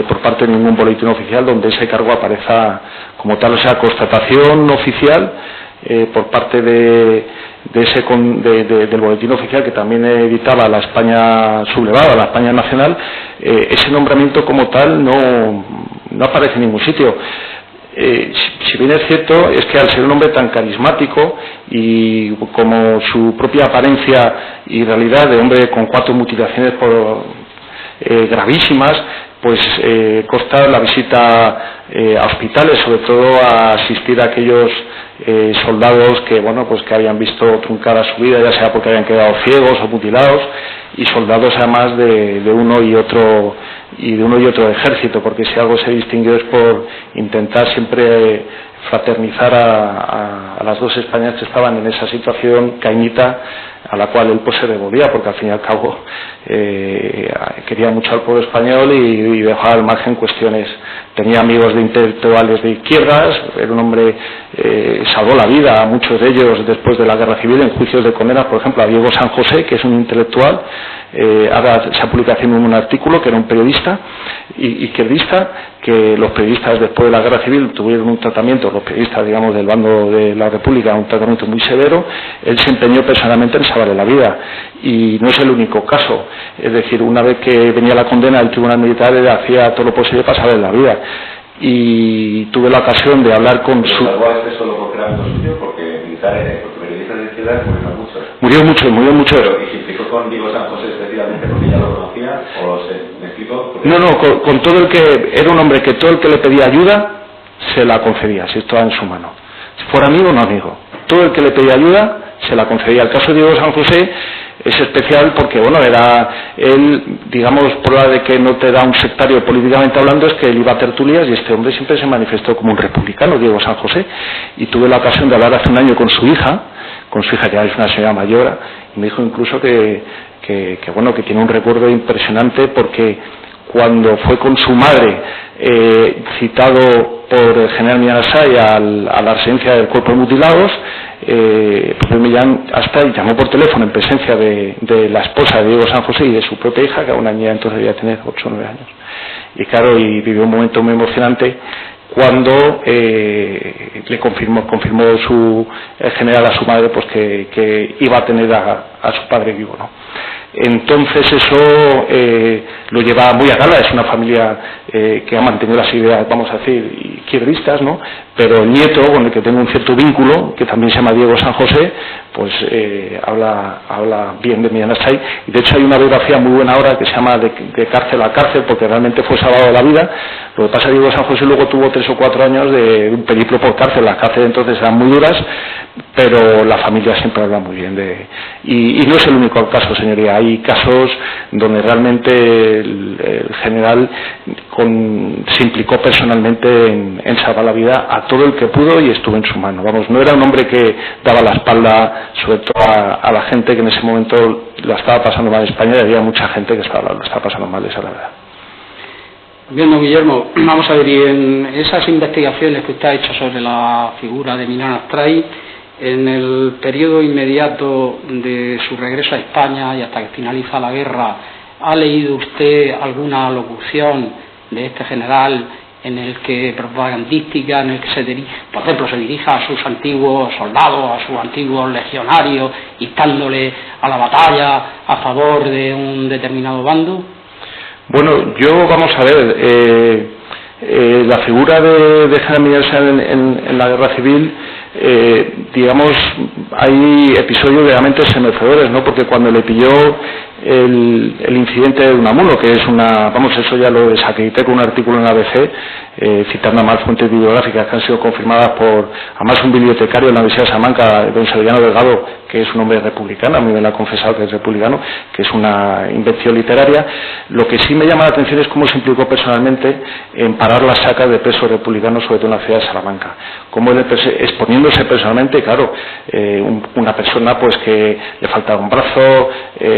por parte de ningún boletín oficial donde ese cargo aparezca como tal. O sea, constatación oficial por parte del boletín oficial, que también editaba la España sublevada, la España nacional, ese nombramiento como tal no aparece en ningún sitio. si bien es cierto, es que al ser un hombre tan carismático y como su propia apariencia y realidad de hombre con 4 mutilaciones gravísimas, pues consta la visita a hospitales, sobre todo a asistir a aquellos soldados que pues que habían visto truncada su vida, ya sea porque habían quedado ciegos o mutilados, y soldados además de uno y otro ejército, porque si algo se distinguió es por intentar siempre fraternizar a las dos Españas que estaban en esa situación cañita a la cual él pues se devolvía, porque al fin y al cabo quería mucho al pueblo español y dejaba al margen cuestiones. Tenía amigos de intelectuales de izquierdas, era un hombre, salvó la vida a muchos de ellos después de la guerra civil en juicios de condenas, por ejemplo a Diego San José, que es un intelectual, ahora se ha publicado en un artículo que era un periodista izquierdista, que los periodistas después de la guerra civil tuvieron un tratamiento, los periodistas digamos del bando de la República, un tratamiento muy severo. Él se empeñó personalmente en salvarle la vida, y no es el único caso, es decir, una vez que venía la condena del tribunal militar, él hacía todo lo posible para salvarle la vida, y tuve la ocasión de hablar con su... ¿Salvó a este solo porque era amigo suyo? Porque militares, porque periodistas de izquierda murió mucho. Pero, ¿y se implicó con Diego San José especialmente porque ya lo conocía? ¿O me explico? No, con todo el que... Era un hombre que todo el que le pedía ayuda se la concedía, si estaba en su mano. Si fuera amigo o no amigo. Todo el que le pedía ayuda se la concedía. El caso de Diego San José es especial porque, era él, digamos, prueba de que no te da un sectario políticamente hablando, es que él iba a tertulias y este hombre siempre se manifestó como un republicano, Diego San José, y tuve la ocasión de hablar hace un año con su hija que ya es una señora mayor, y me dijo incluso que tiene un recuerdo impresionante, porque cuando fue con su madre citado por el general Millán Astray a la residencia del cuerpo de mutilados, Millán Astray llamó por teléfono en presencia de la esposa de Diego San José y de su propia hija, que a una niña entonces debía tener 8 o 9 años, y claro, y vivió un momento muy emocionante cuando le confirmó el general a su madre pues que iba a tener a su padre vivo, ¿no? Entonces eso lo lleva muy a gala. Es una familia que ha mantenido las ideas, vamos a decir, izquierdistas, ¿no? Pero el nieto, con el que tengo un cierto vínculo, que también se llama Diego San José, pues habla bien de Millán Astray, y de hecho hay una biografía muy buena ahora que se llama de cárcel a cárcel, porque realmente fue salvado de la vida. Lo que pasa es que Diego San José luego tuvo 3 o 4 años de un periplo por cárcel. Las cárceles entonces eran muy duras, pero la familia siempre habla muy bien y no es el único caso, señoría. Hay casos donde realmente el general se implicó personalmente en salvar la vida a todo el que pudo y estuvo en su mano. Vamos, no era un hombre que daba la espalda, sobre todo a la gente que en ese momento la estaba pasando mal en España, y había mucha gente que lo estaba pasando mal, esa es la verdad. Bien, don Guillermo, vamos a ver, y en esas investigaciones que usted ha hecho sobre la figura de Millán Astray, en el periodo inmediato de su regreso a España y hasta que finaliza la guerra, ¿ha leído usted alguna locución de este general en el que propagandística, en el que se dirija a sus antiguos soldados, a sus antiguos legionarios, instándole a la batalla a favor de un determinado bando? Bueno, vamos a ver, la figura de general Millán Astray en la guerra civil, digamos, hay episodios realmente estremecedores, ¿no? Porque cuando le pilló el incidente de Unamuno, que es eso ya lo desacredité con un artículo en la ABC, citando a más fuentes bibliográficas que han sido confirmadas por, además, un bibliotecario de la Universidad de Salamanca, don Severiano Delgado, que es un hombre republicano, a mí me lo ha confesado que es republicano, que es una invención literaria. Lo que sí me llama la atención es cómo se implicó personalmente en parar las sacas de presos republicanos, sobre todo en la ciudad de Salamanca. Cómo él, exponiéndose personalmente, claro, una persona pues que le faltaba un brazo,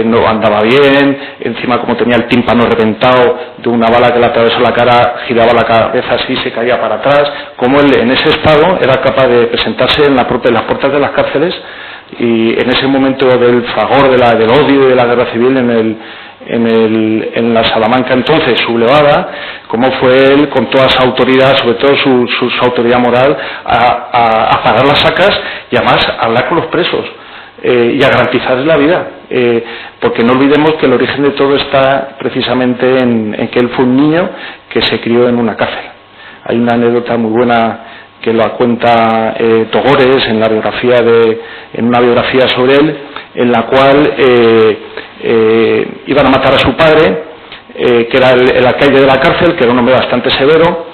no andaba bien, encima como tenía el tímpano reventado de una bala que le atravesó la cara, giraba la cabeza así, se caía para atrás, como él en ese estado era capaz de presentarse en las puertas de las cárceles, y en ese momento del fragor del odio de la guerra civil en la Salamanca entonces sublevada, como fue él con toda su autoridad, sobre todo su autoridad moral, a parar las sacas y además a hablar con los presos y a garantizarles la vida, porque no olvidemos que el origen de todo está precisamente en que él fue un niño que se crió en una cárcel. Hay una anécdota muy buena que lo cuenta Togores en una biografía sobre él, en la cual iban a matar a su padre, que era el alcaide de la cárcel, que era un hombre bastante severo.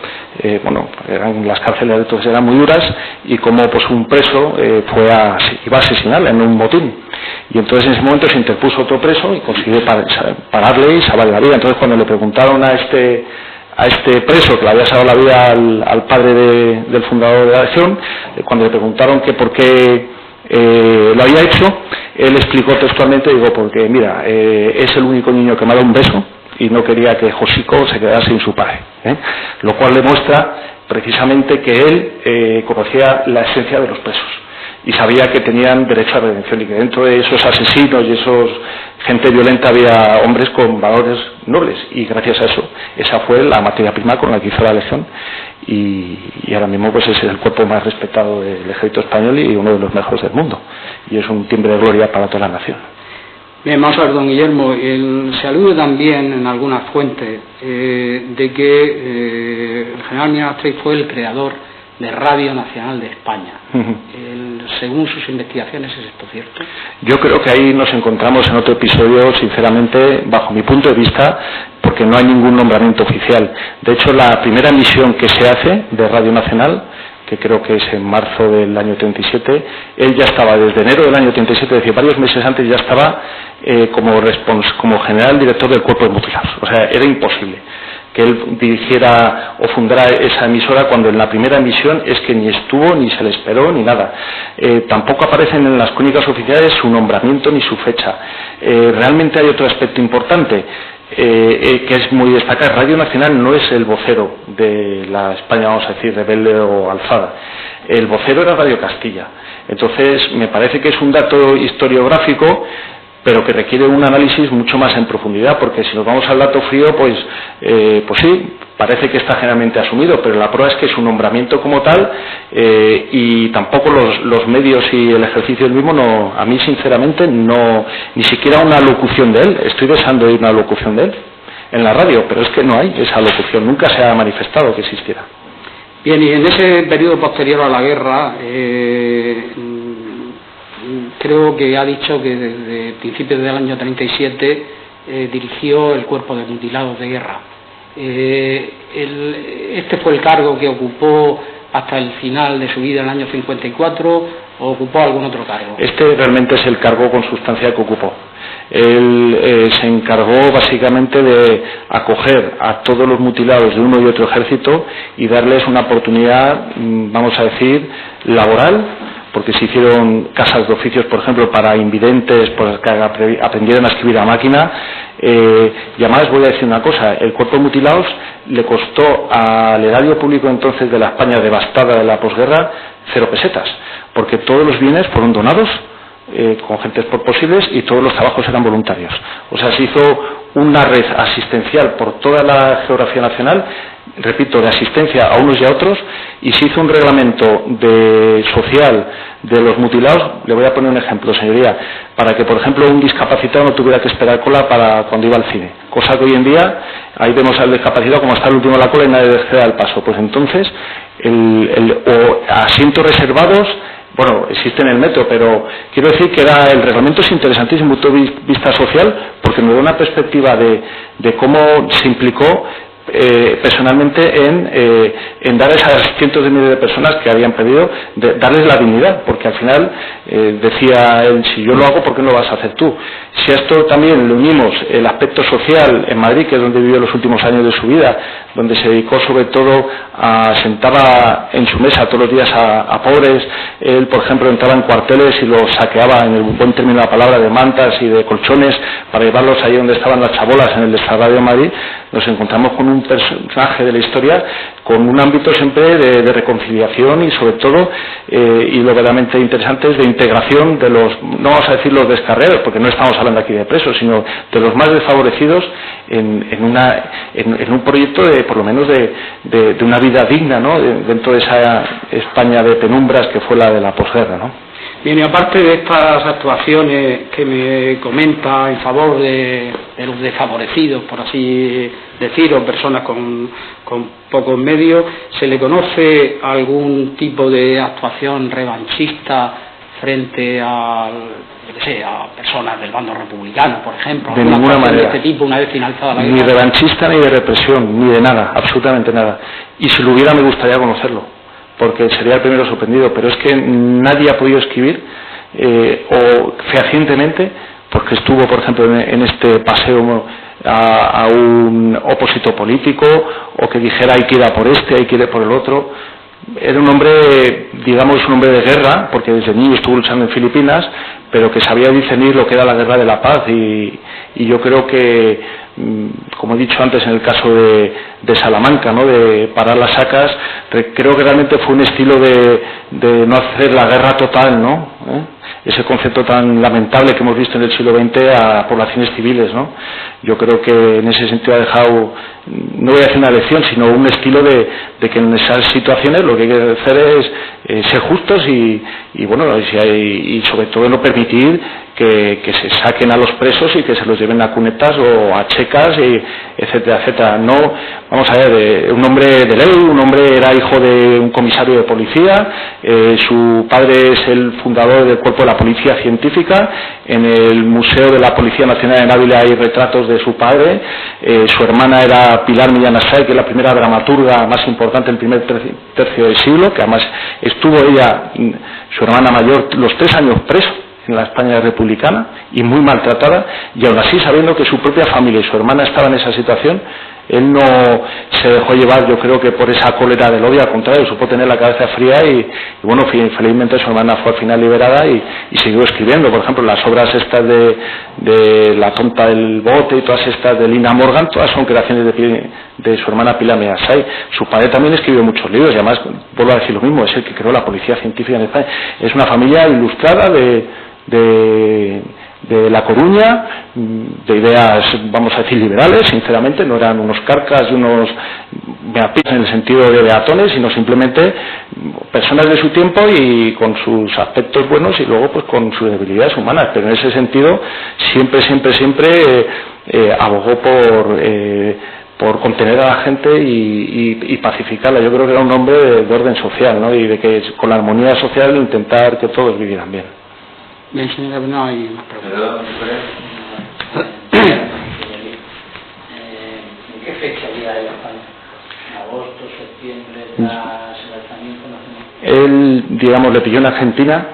Las cárceles entonces eran muy duras, y como pues un preso iba a asesinarle en un motín, y entonces en ese momento se interpuso otro preso y consiguió pararle y salvarle la vida. Entonces cuando le preguntaron a este preso que le había salvado la vida al padre del fundador de la Legión, cuando le preguntaron que por qué lo había hecho, él explicó textualmente, porque mira, es el único niño que me ha dado un beso y no quería que Josico se quedase sin su padre, lo cual demuestra precisamente que él conocía la esencia de los presos y sabía que tenían derecho a redención, y que dentro de esos asesinos y esos gente violenta había hombres con valores nobles, y gracias a eso, esa fue la materia prima con la que hizo la Legión, y ahora mismo pues ese es el cuerpo más respetado del ejército español y uno de los mejores del mundo, y es un timbre de gloria para toda la nación. Bien, vamos a ver, don Guillermo, se alude también en algunas fuentes de que el general Millán Astray fue el creador de Radio Nacional de España. Según sus investigaciones, ¿es esto cierto? Yo creo que ahí nos encontramos en otro episodio, sinceramente, bajo mi punto de vista, porque no hay ningún nombramiento oficial. De hecho, la primera emisión que se hace de Radio Nacional, que creo que es en marzo del año 37, él ya estaba desde enero del año 37, es decir, varios meses antes ya estaba como general director del cuerpo de mutilados. O sea, era imposible que él dirigiera o fundara esa emisora cuando en la primera emisión es que ni estuvo, ni se le esperó, ni nada. Tampoco aparecen en las crónicas oficiales su nombramiento ni su fecha. Realmente hay otro aspecto importante que es muy destacado. Radio Nacional no es el vocero de la España, vamos a decir, rebelde o alzada. El vocero era Radio Castilla. Entonces me parece que es un dato historiográfico, pero que requiere un análisis mucho más en profundidad, porque si nos vamos al dato frío, pues sí, parece que está generalmente asumido, pero la prueba es que su nombramiento como tal, y tampoco los medios y el ejercicio del mismo, a mí sinceramente ni siquiera una locución de él. Estoy deseando oír una locución de él en la radio, pero es que no hay esa locución, nunca se ha manifestado que existiera. Bien, y en ese periodo posterior a la guerra, creo que ha dicho que desde principios del año 37 dirigió el cuerpo de mutilados de guerra. ¿Este fue el cargo que ocupó hasta el final de su vida en el año 54 o ocupó algún otro cargo? Este realmente es el cargo con sustancia que ocupó. Él se encargó básicamente de acoger a todos los mutilados de uno y otro ejército y darles una oportunidad, vamos a decir, laboral, porque se hicieron casas de oficios, por ejemplo, para invidentes, para que aprendieran a escribir a máquina. Y además voy a decir una cosa, el cuerpo de mutilados le costó al erario público entonces de la España devastada de la posguerra 0 pesetas, porque todos los bienes fueron donados con gentes por posibles y todos los trabajos eran voluntarios. O sea, se hizo una red asistencial por toda la geografía nacional, repito, de asistencia a unos y a otros, y se hizo un reglamento social de los mutilados. Le voy a poner un ejemplo, señoría, para que, por ejemplo, un discapacitado no tuviera que esperar cola para cuando iba al cine, cosa que hoy en día, ahí vemos al discapacitado como está el último en la cola y nadie le ceda el paso. Pues entonces, o asientos reservados, bueno, existe en el metro, pero quiero decir que el reglamento es interesantísimo desde el punto de vista social, porque nos da una perspectiva de cómo se implicó personalmente en dar a esas cientos de miles de personas que habían pedido, darles la dignidad, porque al final decía él, si yo lo hago, ¿por qué no lo vas a hacer tú? Si a esto también le unimos el aspecto social en Madrid, que es donde vivió los últimos años de su vida, donde se dedicó sobre todo sentaba en su mesa todos los días a pobres. Él, por ejemplo, entraba en cuarteles y los saqueaba, en el buen término de la palabra, de mantas y de colchones para llevarlos ahí donde estaban las chabolas, en el extrarradio de Madrid. Nos encontramos con un personaje de la historia con un ámbito siempre de reconciliación y sobre todo, y lo verdaderamente interesante es de integración de los, no vamos a decir los descarriados, porque no estamos hablando aquí de presos, sino de los más desfavorecidos en un proyecto de, por lo menos, de una vida digna, ¿no? Dentro de esa España de penumbras que fue la de la posguerra, ¿no? Bien, y aparte de estas actuaciones que me comenta en favor de los desfavorecidos, por así decir, o personas con pocos medios, ¿se le conoce algún tipo de actuación revanchista frente a personas del bando republicano, por ejemplo? De ninguna manera. De este tipo, una vez finalizada la guerra. Ni revanchista, ni de represión, ni de nada, absolutamente nada. Y si lo hubiera, me gustaría conocerlo, porque sería el primero sorprendido, pero es que nadie ha podido escribir o fehacientemente, porque estuvo, por ejemplo, en este paseo a un opositor político, o que dijera hay que ir a por este, hay que ir a por el otro. Era un hombre, digamos, un hombre de guerra, porque desde niño estuvo luchando en Filipinas, pero que sabía discernir lo que era la guerra de la paz, y yo creo que, como he dicho antes en el caso de Salamanca, ¿no?, de parar las sacas, creo que realmente fue un estilo de no hacer la guerra total, ¿no? Ese concepto tan lamentable que hemos visto en el siglo XX a poblaciones civiles, ¿no? Yo creo que en ese sentido ha dejado, no voy a decir una lección, sino un estilo de que en esas situaciones lo que hay que hacer es ser justos y sobre todo no permitir que se saquen a los presos y que se los lleven a cunetas o a checas, etcétera, etcétera. No, vamos a ver, un hombre de ley, un hombre era hijo de un comisario de policía, su padre es el fundador del cuerpo de la policía científica. En el Museo de la Policía Nacional en Ávila hay retratos de su padre. Su hermana era Pilar Millán Astray, que es la primera dramaturga más importante del primer tercio del siglo, que además estuvo ella, su hermana mayor, los 3 años preso en la España republicana y muy maltratada, y aún así, sabiendo que su propia familia y su hermana estaban en esa situación, él no se dejó llevar, yo creo que por esa cólera del odio, al contrario, supo tener la cabeza fría y bueno, felizmente su hermana fue al final liberada y siguió escribiendo. Por ejemplo, las obras estas de La tonta del bote y todas estas de Lina Morgan, todas son creaciones de su hermana Pilar Measay. Su padre también escribió muchos libros y además, vuelvo a decir lo mismo, es el que creó la policía científica en España. Es una familia ilustrada de La Coruña, de ideas, vamos a decir, liberales, sinceramente, no eran unos carcas y unos beapitos en el sentido de beatones, sino simplemente personas de su tiempo y con sus aspectos buenos y luego pues con sus debilidades humanas, pero en ese sentido siempre abogó por contener a la gente y pacificarla. Yo creo que era un hombre de orden social, ¿no?, y de que con la armonía social intentar que todos vivieran bien. Bien, señora, no hay más preguntas. ¿En qué fecha había de España? ¿En agosto, septiembre, el alzamiento nacional? Él, digamos, le pilló en Argentina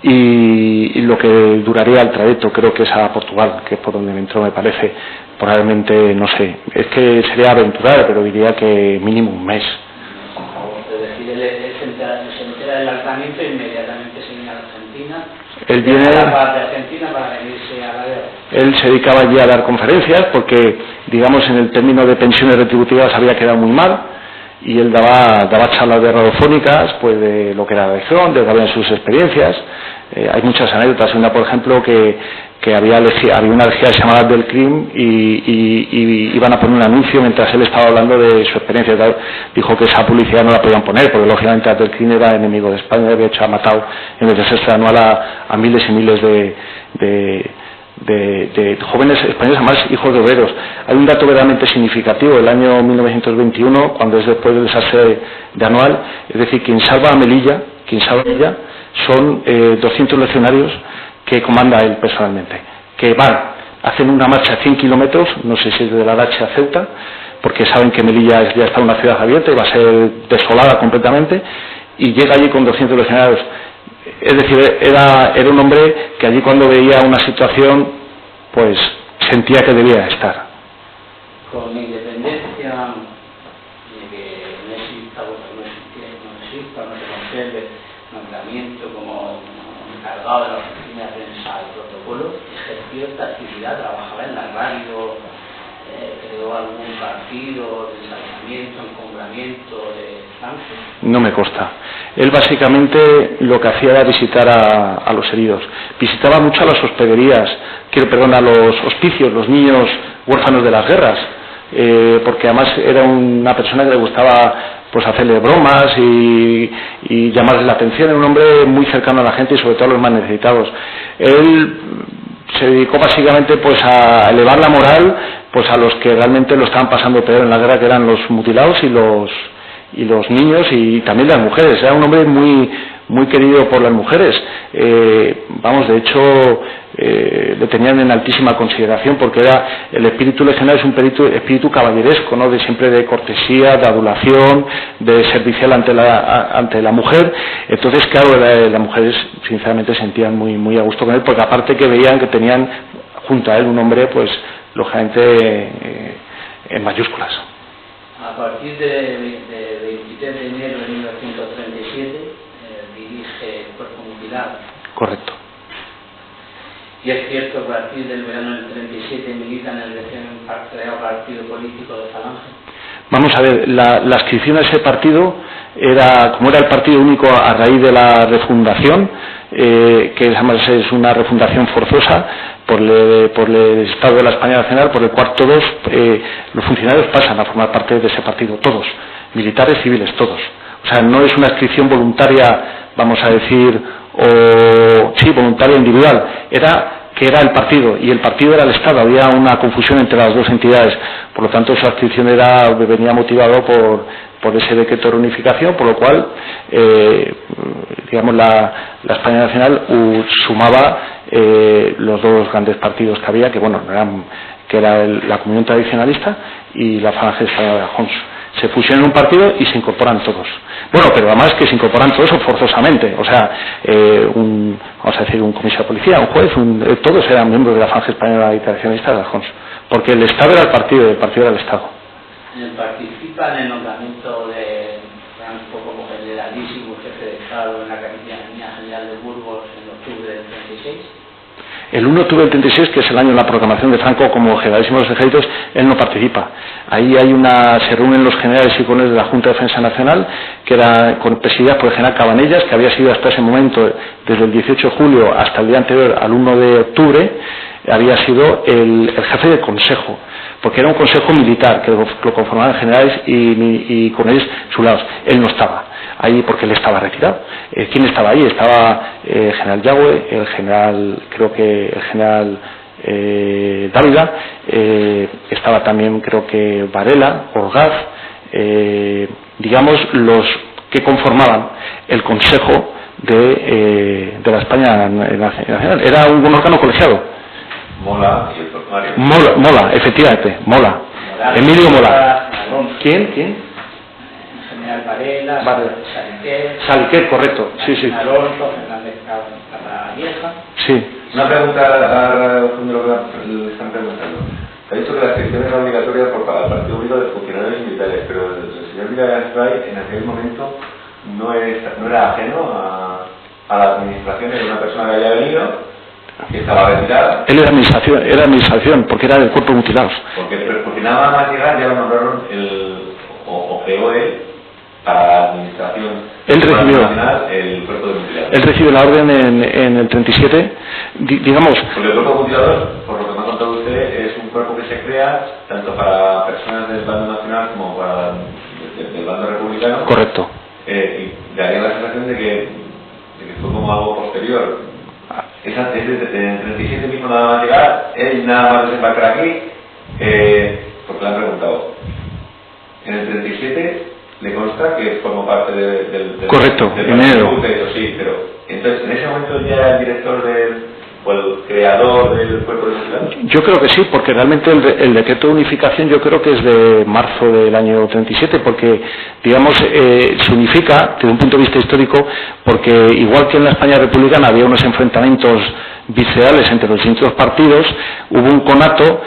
y lo que duraría el trayecto creo que es a Portugal, que es por donde me entró, me parece. Probablemente, no sé, es que sería aventurar, pero diría que mínimo un mes. Es decir, él se entera del alzamiento e inmediatamente se viene a Argentina. Él viene de Argentina para venirse a la guerra. Él se dedicaba allí a dar conferencias porque, digamos, en el término de pensiones retributivas había quedado muy mal, y él daba charlas de radiofónicas, pues de lo que era la región, de hablar sus experiencias. Hay muchas anécdotas. Una, por ejemplo, que había una alergia que se llamaba del CRIM y iban a poner un anuncio mientras él estaba hablando de su experiencia. Dijo que esa publicidad no la podían poner porque lógicamente Abdel Krim era enemigo de España, había hecho, ha matado en el desastre anual a miles y miles de jóvenes españoles, además hijos de obreros. Hay un dato verdaderamente significativo: el año 1921, cuando es después del desastre de Anual, es decir, quien salva a Melilla son 200 legionarios que comanda él personalmente, que hacen una marcha de 100 kilómetros, no sé si es de la Dacha a Ceuta, porque saben que Melilla ya está una ciudad abierta y va a ser desolada completamente, y llega allí con 200 legionarios. Es decir, era un hombre que allí, cuando veía una situación, pues sentía que debía estar. Con independencia de que no exista, no se conserve nombramiento como encargado de la oficina de prensa y protocolo, ejerció esta actividad, trabajaba en la radio, creó algún partido de ensalzamiento, encombramiento de Francia. No me consta. Él básicamente lo que hacía era visitar a los heridos. Visitaba mucho a las hospederías, a los hospicios, los niños huérfanos de las guerras. porque además era una persona que le gustaba pues hacerle bromas y llamarle la atención. Era un hombre muy cercano a la gente y sobre todo a los más necesitados. Él se dedicó básicamente pues a elevar la moral pues a los que realmente lo estaban pasando peor en la guerra, que eran los mutilados y los niños y también las mujeres. Era un hombre muy querido por las mujeres. De hecho le tenían en altísima consideración, porque era el espíritu legionario, es un espíritu caballeresco, ¿no? Siempre de cortesía, de adulación, de servicial ante la mujer. Entonces, claro, las mujeres sinceramente se sentían muy a gusto con él, porque aparte que veían que tenían junto a él un hombre, pues lógicamente en mayúsculas. A partir de 23 de enero de 1937 dirige el Cuerpo Mutilado. Correcto. Y es cierto que a partir del verano del 37 milita en el recién creado partido político de Falange. Vamos a ver, la inscripción a ese partido como era el partido único a raíz de la refundación, que además es una refundación forzosa por el Estado de la España Nacional, por el cual todos los funcionarios pasan a formar parte de ese partido, todos, militares, civiles, todos. O sea, no es una inscripción voluntaria, vamos a decir, voluntaria individual, era el partido, y el partido era el Estado. Había una confusión entre las dos entidades, por lo tanto su adscripción venía motivado por ese decreto de reunificación, por lo cual la España Nacional sumaba los dos grandes partidos que había, que era la Comunión Tradicionalista y la Falange Española de Ajons. Se fusionan en un partido y se incorporan todos. Pero además que se incorporan todos forzosamente. O sea, vamos a decir, un comisario de policía, un juez, todos eran miembros de la Falange Española y Tradicionalista de Ajons. Porque el Estado era el partido y el partido era el Estado. Participa en el nombramiento de Franco como generalísimo jefe de Estado en la Capitanía General de Burgos en octubre del 36. El 1 de octubre del 36, que es el año de la proclamación de Franco como generalísimo de los ejércitos, él no participa. Ahí se reúnen los generales y coroneles de la Junta de Defensa Nacional, que era presidida por el general Cabanellas, que había sido hasta ese momento, desde el 18 de julio hasta el día anterior, al 1 de octubre, había sido el jefe del consejo, porque era un consejo militar que lo conformaban generales y coroneles chulados. Él no estaba ahí porque él estaba retirado. ¿Quién estaba ahí? Estaba el general Yagüe, el general Dávila, estaba también creo que Varela, Orgaz, los que conformaban el consejo de la España Nacional. Era un órgano colegiado. Mola y el tortuario. Mola, efectivamente, Mola. Emilio Mola. ¿Quién? General Varela, Saliquet, correcto. Sí. Alonso, Fernández Vieja. Sí. Una pregunta a lo que le están preguntando. Se ha dicho que la inscripción era obligatoria por el Partido Único de Funcionarios y Militares, pero el señor Villarreal en aquel momento no era ajeno a la administración, era una persona que había venido, que estaba retirada. Él era administración, porque era del cuerpo de mutilados. Porque nada más llegar ya lo nombraron o creó él para la administración. Él recibió el cuerpo de mutilados. Él recibe la orden en el 37, digamos. Porque el cuerpo de mutilados, por lo que me ha contado usted, es un cuerpo que se crea tanto para personas del bando nacional como para del bando republicano. Correcto. Y daría la sensación de que fue como algo posterior. En el 37 mismo nada más llegar, él nada más desembarcar aquí, porque le han preguntado. En el 37 le consta que formó parte del correcto, del enero. Sí, pero entonces en ese momento ya era el director o el creador del cuerpo de mutilados. Yo creo que sí, porque realmente el decreto de unificación yo creo que es de marzo del año 37, porque se unifica desde un punto de vista histórico, porque igual que en la España republicana había unos enfrentamientos viscerales entre los distintos partidos, hubo un conato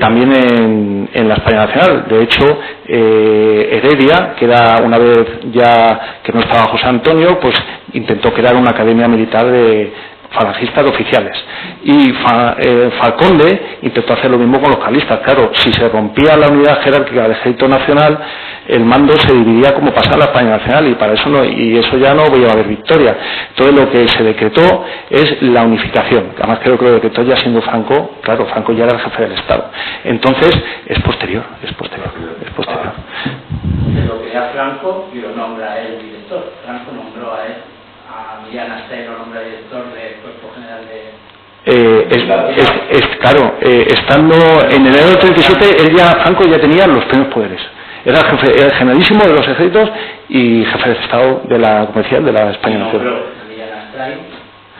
también en la España Nacional. De hecho, Heredia, que era una vez ya que no estaba José Antonio, pues intentó crear una academia militar falangistas oficiales. Y Falconde intentó hacer lo mismo con los carlistas. Claro, si se rompía la unidad jerárquica del Ejército Nacional, el mando se dividía como pasaba la España Nacional, y para eso eso ya no iba a haber victoria. Entonces lo que se decretó es la unificación. Además creo que lo decretó ya siendo Franco. Claro, Franco ya era el jefe del Estado. Entonces es posterior. Entonces lo crea Franco y lo nombra él director. Franco nombró a él, a Millán Astray lo nombra director del Cuerpo General de... Claro, estando en enero del 37, Franco ya tenía los plenos poderes. Era el generalísimo de los ejércitos y jefe de Estado de la, como decía, de la España Nacional. Nombró a Millán Astray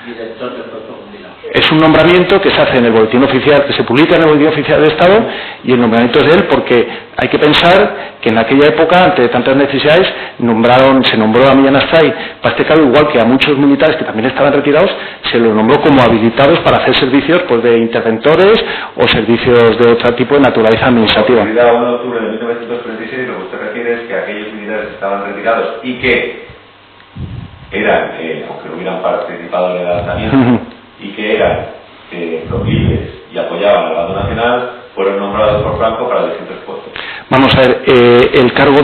director del Cuerpo General. Es un nombramiento que se hace en el boletín oficial, que se publica en el boletín oficial del Estado, y el nombramiento es de él porque hay que pensar que en aquella época, ante tantas necesidades, se nombró a Millán Astray, para este caso, igual que a muchos militares que también estaban retirados, se los nombró como habilitados para hacer servicios pues, de interventores o servicios de otro tipo de naturaleza administrativa. El 1 de octubre de 1936, lo que usted refiere es que aquellos militares que estaban retirados y que eran, aunque no hubieran participado en el alzamiento, y que eran proclives y apoyaban al bando nacional, fueron nombrados por Franco para distintos puestos. Vamos a ver, el cargo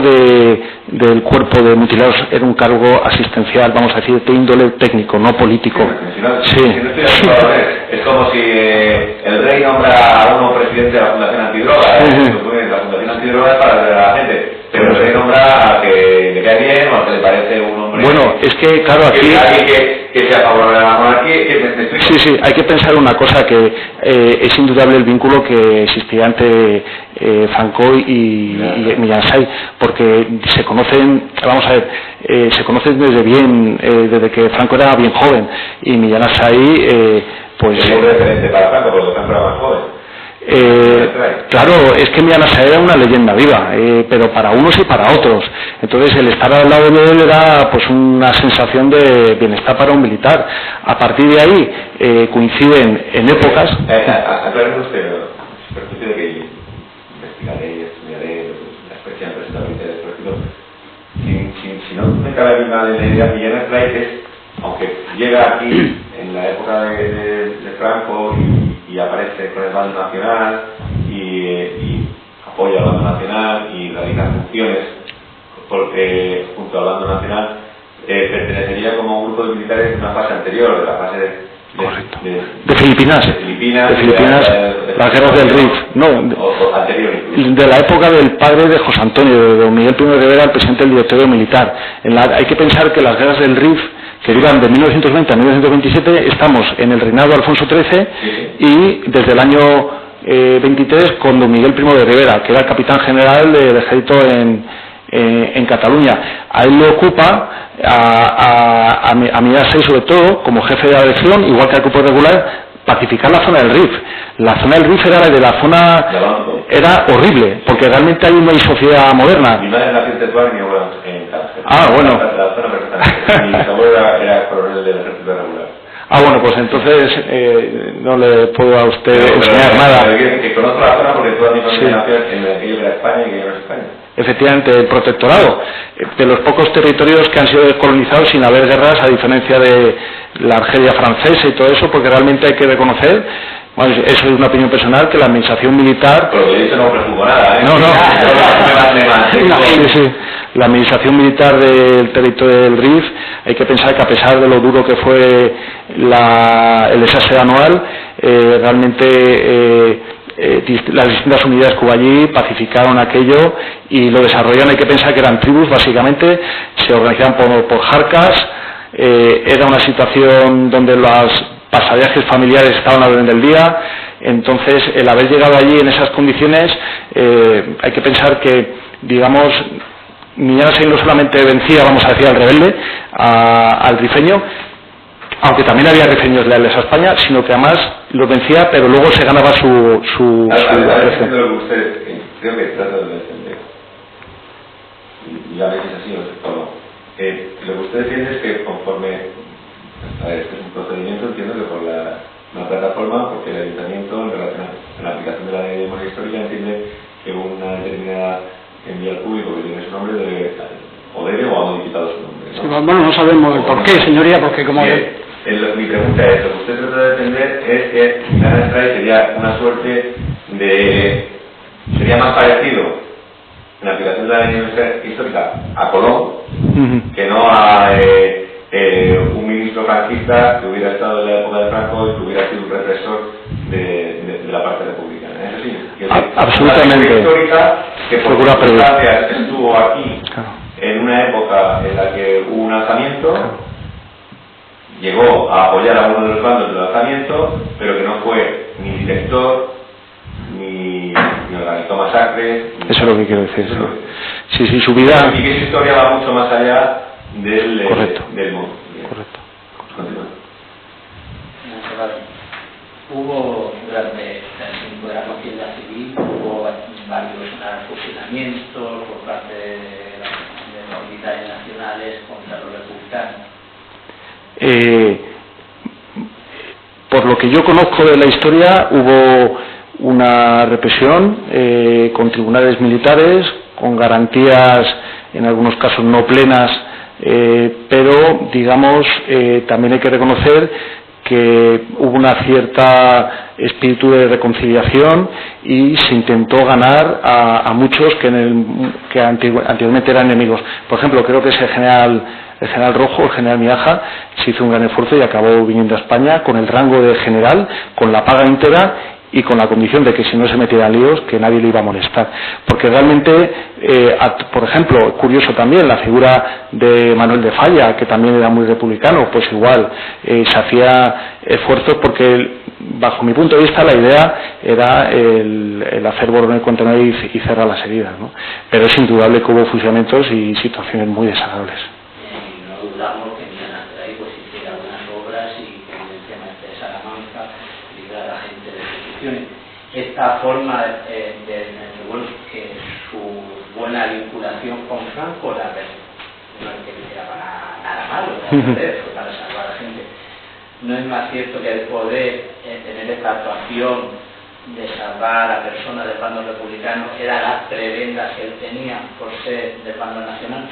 del cuerpo de mutilados era un cargo asistencial, vamos a decir, de índole técnico, no político. Sí. Es como si el rey nombra a uno presidente de la Fundación Antidroga. La Fundación Antidroga es para la gente, pero el rey nombra a que le cae bien o a que le parece un hombre. Bueno, es que, claro, aquí. Que sea favorable a la monarquía. Sí, hay que pensar una cosa, que es indudable el vínculo que existía entre Franco y Millán Astray, porque se conocen, vamos a ver, se conocen desde que Franco era bien joven, y Millán Astray, pues... Es muy referente para Franco, porque Franco era más joven. Claro, es que Millán Astray era una leyenda viva, pero para unos y para otros. Entonces el estar al lado de él era pues una sensación de bienestar para un militar. A partir de ahí coinciden en épocas. Aclaremos usted, perjuicio de que investigaré y estudiaré la expresión precisamente del proyecto. Si no me cabe una de la idea, Millán Astray es, aunque llega aquí en la época de Franco y aparece con el bando nacional y apoya al bando nacional y realiza funciones porque junto al bando nacional pertenecería como un grupo de militares en una fase anterior, de la fase de Filipinas, las guerras del Rif, de la época del padre de José Antonio, de don Miguel I de Rivera, el presidente del directorio militar. Hay que pensar que las guerras del Rif, que duran de 1920 a 1927, estamos en el reinado de Alfonso XIII y desde el año 23 con don Miguel I de Rivera, que era el capitán general del ejército en Cataluña. A él le ocupa a Millán Astray, sobre todo como jefe de la elección, igual que al cuerpo regular, pacificar la zona del Rif. La zona del Rif era de la zona, era horrible, porque realmente ahí no hay sociedad moderna. Mi madre nació en Tetuán y mi abuela en Cárcel. Bueno. La zona perfectamente. Mi abuela era coronel del ejército regular. Bueno, pues entonces no le puedo a usted enseñar nada. Que conozco la zona porque toda mi familia nació en aquello que era España y que era España. Efectivamente, el protectorado, de los pocos territorios que han sido descolonizados sin haber guerras, a diferencia de la Argelia francesa y todo eso, porque realmente hay que reconocer, bueno, eso es una opinión personal, que la administración militar... Pero de eso no presumo nada, ¿eh? No. La administración militar del territorio del Rif, hay que pensar que a pesar de lo duro que fue el desastre anual, realmente... las distintas unidades que hubo allí pacificaron aquello y lo desarrollaron. Hay que pensar que eran tribus, básicamente, se organizaban por jarcas, era una situación donde los pasaviajes familiares estaban a la orden del día. Entonces, el haber llegado allí en esas condiciones, hay que pensar que, digamos, Millán Astray no solamente vencía, vamos a decir, al rebelde, al rifeño, aunque también había rifeños leales a España, sino que además los vencía, pero luego se ganaba su elección. Lo que usted creo que trata de defender, y a veces así lo sé todo. Lo que usted defiende es que conforme, este es un procedimiento, entiendo que por la plataforma, porque el ayuntamiento en relación a la aplicación de la ley de memoria histórica entiende que una determinada envía al público que tiene su nombre debe o ha modificado su nombre, ¿no? Sí, bueno, no sabemos el por qué, señoría, porque como... mi pregunta es, lo que usted trata de defender es que Millán Astray sería una suerte de... sería más parecido en la aplicación de la ley histórica a Colón que no a un ministro franquista que hubiera estado en la época de Franco y que hubiera sido un represor de la parte republicana. Eso sí, absolutamente. La histórica que por circunstancias estuvo aquí en una época en la que hubo un alzamiento, llegó a apoyar a uno de los bandos del alzamiento, pero que no fue ni director ni organizó masacres. Eso es lo que quiero decir. Sí, su vida. Y que esa historia va mucho más allá del mundo. Correcto. Continúa. Hubo durante el tiempo de la contienda civil, hubo varios fusilamientos por parte de los militares nacionales contra los republicanos. Por lo que yo conozco de la historia, hubo una represión con tribunales militares, con garantías en algunos casos no plenas, pero digamos también hay que reconocer que hubo una cierta espíritu de reconciliación y se intentó ganar a muchos que antiguamente eran enemigos. Por ejemplo, creo que el general Rojo, el general Miaja, se hizo un gran esfuerzo y acabó viniendo a España con el rango de general, con la paga íntegra y con la condición de que si no se metiera en líos, que nadie le iba a molestar. Porque realmente, por ejemplo, curioso también, la figura de Manuel de Falla, que también era muy republicano, pues igual se hacía esfuerzos porque, bajo mi punto de vista, la idea era el hacer borrón y cuenta nueva y cerrar las heridas, ¿no? Pero es indudable que hubo fusilamientos y situaciones muy desagradables. Y no dudamos que Millán Astray pues hiciera algunas obras y que en el tema de Salamanca librara a la gente de ejecuciones. Esta forma bueno, que su buena vinculación con Franco no es que hiciera para nada malo, fue para salvar a la gente. No es más cierto que el poder tener esta actuación de salvar a personas del bando republicano era las prebendas que él tenía por ser del bando nacional.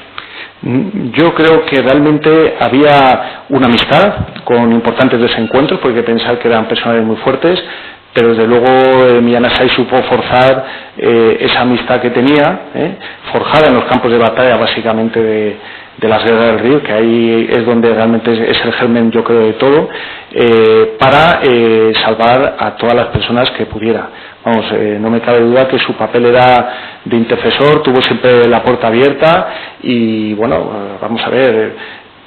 Yo creo que realmente había una amistad con importantes desencuentros, porque hay que pensar que eran personajes muy fuertes, pero desde luego Millán Astray supo forzar esa amistad que tenía, forjada en los campos de batalla básicamente de las guerras del Río, que ahí es donde realmente es el germen, yo creo, de todo, para salvar a todas las personas que pudiera. Vamos, no me cabe duda que su papel era de intercesor, tuvo siempre la puerta abierta y, bueno, vamos a ver,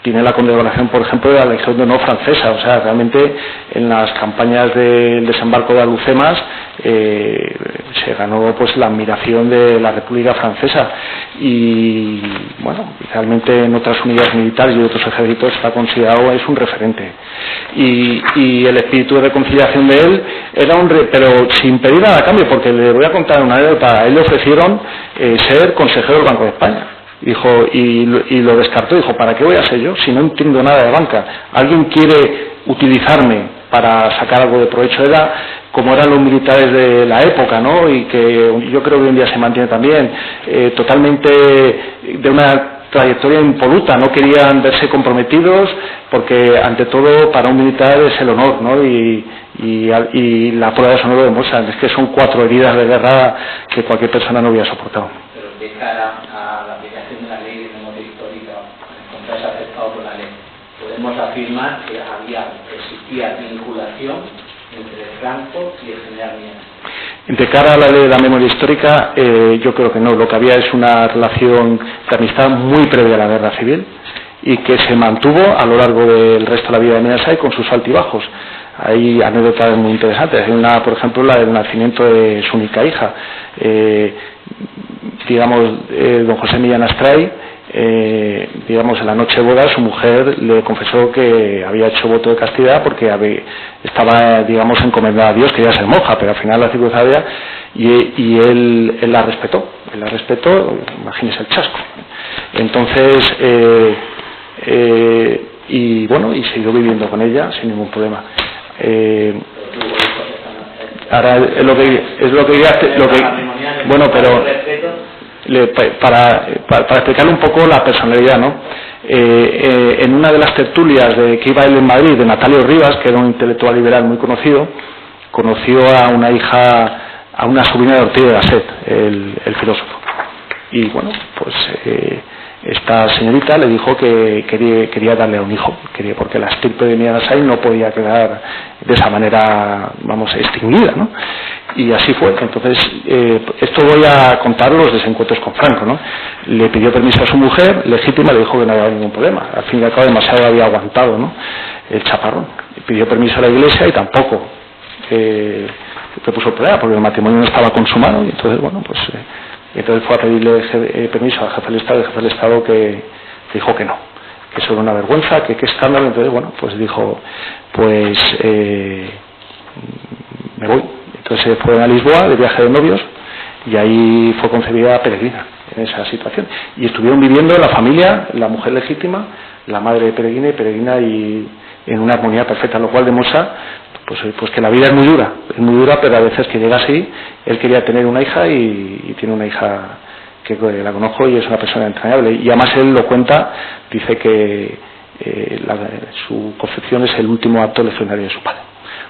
tiene la condecoración, por ejemplo, de la Legión de Honor francesa. O sea, realmente en las campañas del desembarco de Alhucemas se ganó pues la admiración de la República Francesa y, bueno, realmente en otras unidades militares y otros ejércitos está considerado, es un referente. Y el espíritu de reconciliación de él era pero sin pedir nada a cambio, porque le voy a contar una anécdota. A él le ofrecieron ser consejero del Banco de España. Dijo, y lo descartó, dijo, ¿para qué voy a ser yo si no entiendo nada de banca? ¿Alguien quiere utilizarme para sacar algo de provecho? Era como eran los militares de la época, ¿no? Y que yo creo que hoy en día se mantiene también, totalmente de una trayectoria impoluta, no querían verse comprometidos, porque ante todo para un militar es el honor, ¿no? Y la prueba de eso no lo demuestra, es que son 4 heridas de guerra que cualquier persona no hubiera soportado. Pero de cara a la aplicación de la ley de memoria histórica, encontrarse afectado por la ley, podemos afirmar que existía vinculación entre Franco y el general Millán. De cara a la ley de la memoria histórica, yo creo que no. Lo que había es una relación de amistad muy previa a la guerra civil y que se mantuvo a lo largo del resto de la vida de Millán Astray con sus altibajos. Hay anécdotas muy interesantes. Hay una, por ejemplo, la del nacimiento de su única hija. Don José Millán Astray, en la noche de boda, su mujer le confesó que había hecho voto de castidad porque estaba, encomendada a Dios, quería ser monja, pero al final la circunstancia, y él la respetó. Imagínese el chasco. Entonces, y siguió viviendo con ella sin ningún problema. Ahora es lo que para explicarle un poco la personalidad, ¿no? En una de las tertulias que iba él en Madrid, de Natalio Rivas, que era un intelectual liberal muy conocido, conoció a una hija, a una sobrina de Ortega y Gasset, el filósofo. Y bueno, pues esta señorita le dijo que quería darle a un hijo, porque la estirpe de Mianasai no podía quedar de esa manera, vamos, extinguida, ¿no? Y así fue. Entonces, esto voy a contar los desencuentros con Franco, ¿no? Le pidió permiso a su mujer, legítima, le dijo que no había ningún problema. Al fin y al cabo, demasiado había aguantado, ¿no?, el chaparrón. Le pidió permiso a la Iglesia y tampoco le puso el problema, porque el matrimonio no estaba consumado. Y entonces, bueno, pues entonces fue a pedirle permiso al jefe del Estado, y el jefe del Estado que dijo que no, que eso era una vergüenza, que qué escándalo. Entonces, bueno, pues dijo, pues me voy. Entonces se fue a Lisboa de viaje de novios y ahí fue concebida Peregrina, en esa situación. Y estuvieron viviendo la familia, la mujer legítima, la madre de Peregrina y en una armonía perfecta, lo cual demuestra pues que la vida es muy dura, pero a veces que llega así. Él quería tener una hija y tiene una hija que la conozco y es una persona entrañable. Y además él lo cuenta, dice que su concepción es el último acto leccionario de su padre.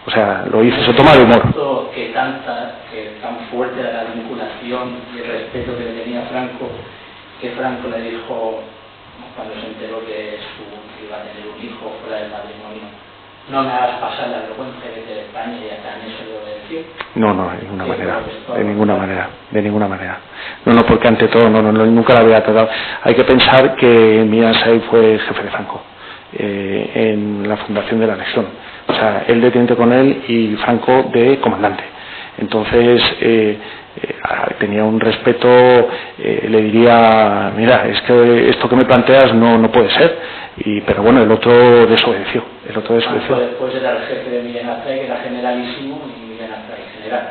O sea, lo dice, se toma de humor. Que tan fuerte era la vinculación y el respeto que le tenía Franco, que Franco le dijo, cuando se enteró que iba a tener un hijo fuera del matrimonio, no me hagas pasar la vergüenza de España, y hasta en eso le obedeció. No, de ninguna manera. No, porque ante todo, nunca la había tratado. Hay que pensar que Mianasai fue jefe de Franco en la fundación de la Legión. O sea, él de teniente coronel y Franco de comandante. Entonces tenía un respeto, le diría, mira, es que esto que me planteas no puede ser. Pero bueno, el otro desobedeció. Después era el jefe de Millán Astray, que era generalísimo, y Millán Astray general.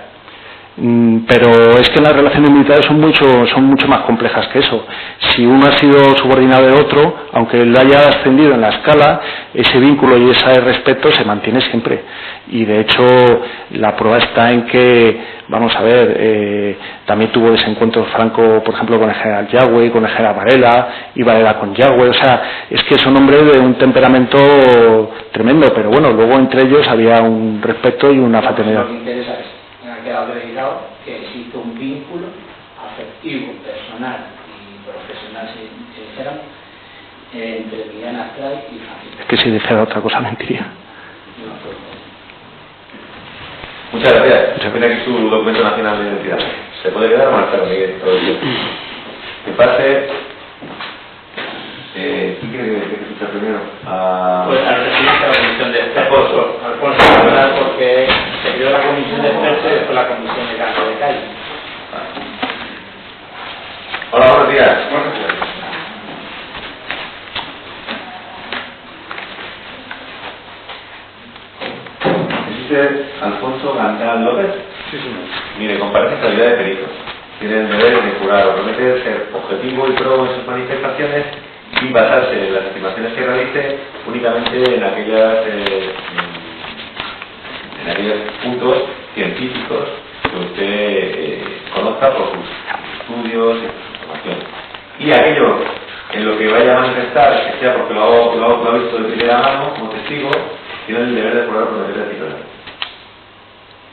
Pero es que las relaciones militares son mucho más complejas que eso. Si uno ha sido subordinado de otro, aunque él haya ascendido en la escala, ese vínculo y ese respeto se mantiene siempre. Y de hecho la prueba está en que, vamos a ver, también tuvo desencuentros Franco, por ejemplo, con el general Yagüe, con el general Varela, y Varela con Yagüe. O sea, es que son hombres de un temperamento tremendo, pero bueno, luego entre ellos había un respeto y una fraternidad. Ha quedado acreditado que existe un vínculo afectivo, personal y profesional, si dijéramos, entre Millán Astray y Francisco. Es que si dijera otra cosa mentiría. Muchas gracias. Tiene aquí su documento nacional de identidad. ¿Se puede quedar o marcar, Miguel? Que pase. ¿Quién quiere que escuche primero? Pues al presidente de la comisión de expertos, Alfonso, porque se creó la comisión de expertos y después la comisión de campo de calle. Hola, buenos días. ¿Es usted Alfonso Gantán López? Sí, señor. Mire, comparece calidad de perito. Tiene el deber de jurar o prometer ser objetivo y probo en sus manifestaciones y basarse en las estimaciones que realice únicamente en aquellos puntos científicos que usted conozca por sus estudios y sus informaciones. Y aquello en lo que vaya a manifestar, que sea porque lo ha visto de primera mano como testigo, tiene el deber de jurar o prometer el titular.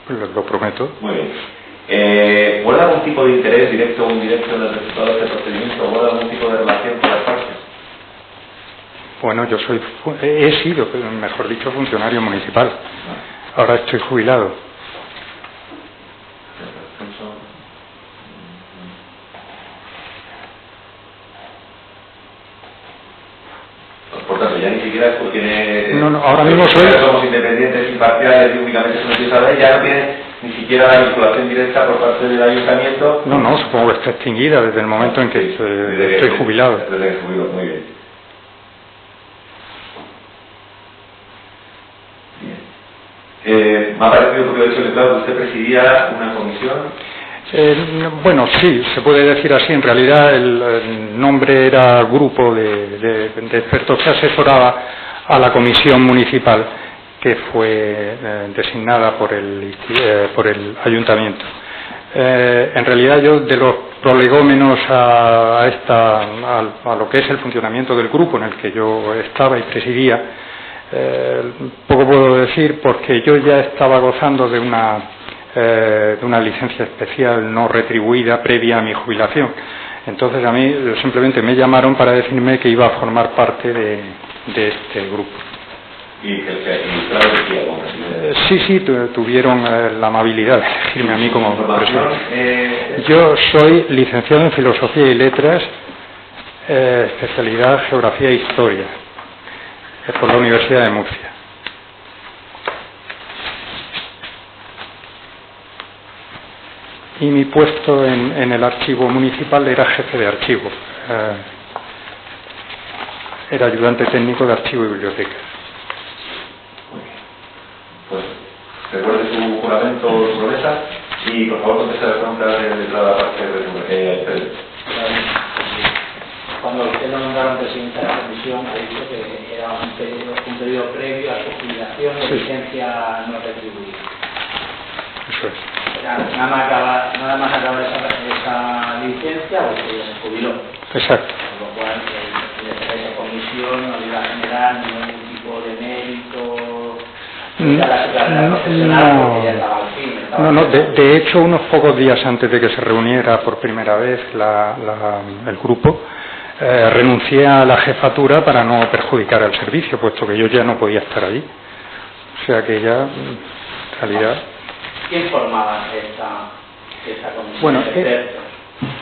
Pues lo prometo. Muy bien. ¿Guarda algún tipo de interés directo o indirecto en el resultado de este procedimiento? ¿Guarda algún tipo de relación con las partes? Bueno, he sido, mejor dicho, funcionario municipal. Ahora estoy jubilado. Por tanto, ya ni siquiera tiene... No, ahora mismo soy... Somos independientes, imparciales y únicamente somos ciudadanos, ya no tiene ni siquiera la vinculación directa por parte del ayuntamiento. No, supongo que está extinguida desde el momento en que estoy jubilado. Desde que jubilado, muy bien. Me ha parecido, porque he dicho letrado, que usted presidía una comisión. Bueno, sí, se puede decir así. En realidad el nombre era grupo de expertos que asesoraba a la comisión municipal que fue designada por el ayuntamiento. En realidad yo de los prolegómenos a lo que es el funcionamiento del grupo en el que yo estaba y presidía, poco puedo decir porque yo ya estaba gozando de una licencia especial no retribuida previa a mi jubilación. Entonces a mí simplemente me llamaron para decirme que iba a formar parte de este grupo. ¿Y claro que sí, sí, tuvieron la amabilidad de elegirme a mí como presidente. Yo soy licenciado en Filosofía y Letras, especialidad Geografía e Historia, por la Universidad de Murcia. Y mi puesto en el archivo municipal era jefe de archivo, era ayudante técnico de archivo y biblioteca. Pues recuerde su juramento o su promesa y por favor conteste la pregunta de la parte de Cuando usted lo nombraron presidente de la comisión, ha dicho que era un periodo previo a su jubilación de licencia no retribuida. Eso es. Nada más acabar esa licencia, o que se jubiló. Exacto. Por lo cual, esa comisión no iba a generar ningún tipo de mérito. No, de hecho, unos pocos días antes de que se reuniera por primera vez el grupo, renuncié a la jefatura para no perjudicar al servicio, puesto que yo ya no podía estar allí. O sea que ya, en realidad... ¿Quién formaba esta comisión? Bueno,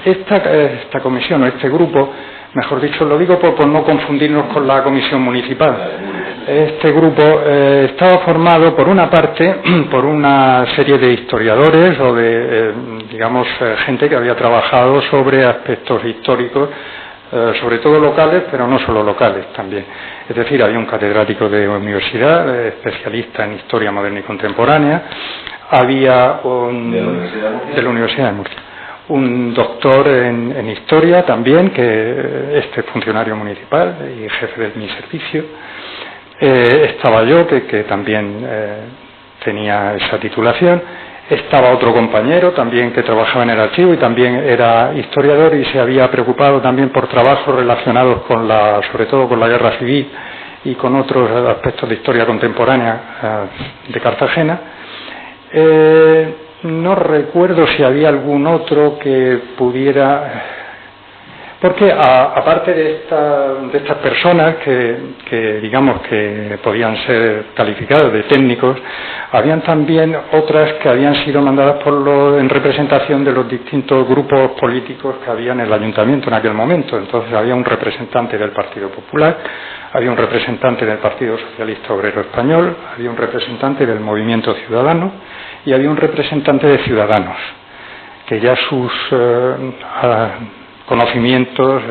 esta comisión o este grupo, mejor dicho, lo digo por no confundirnos con la comisión municipal. Este grupo estaba formado, por una parte, por una serie de historiadores o de, gente que había trabajado sobre aspectos históricos, sobre todo locales, pero no solo locales también. Es decir, había un catedrático de universidad, especialista en historia moderna y contemporánea, había de la Universidad de Murcia, un doctor en historia también, que este funcionario municipal y jefe de mi servicio. Estaba yo, que también tenía esa titulación. Estaba otro compañero también que trabajaba en el archivo y también era historiador y se había preocupado también por trabajos relacionados sobre todo con la guerra civil y con otros aspectos de historia contemporánea de Cartagena. No recuerdo si había algún otro que pudiera... Porque aparte de estas personas que digamos que podían ser calificadas de técnicos, habían también otras que habían sido mandadas en representación de los distintos grupos políticos que había en el ayuntamiento en aquel momento. Entonces había un representante del Partido Popular, había un representante del Partido Socialista Obrero Español, había un representante del Movimiento Ciudadano y había un representante de Ciudadanos, que ya sus conocimientos,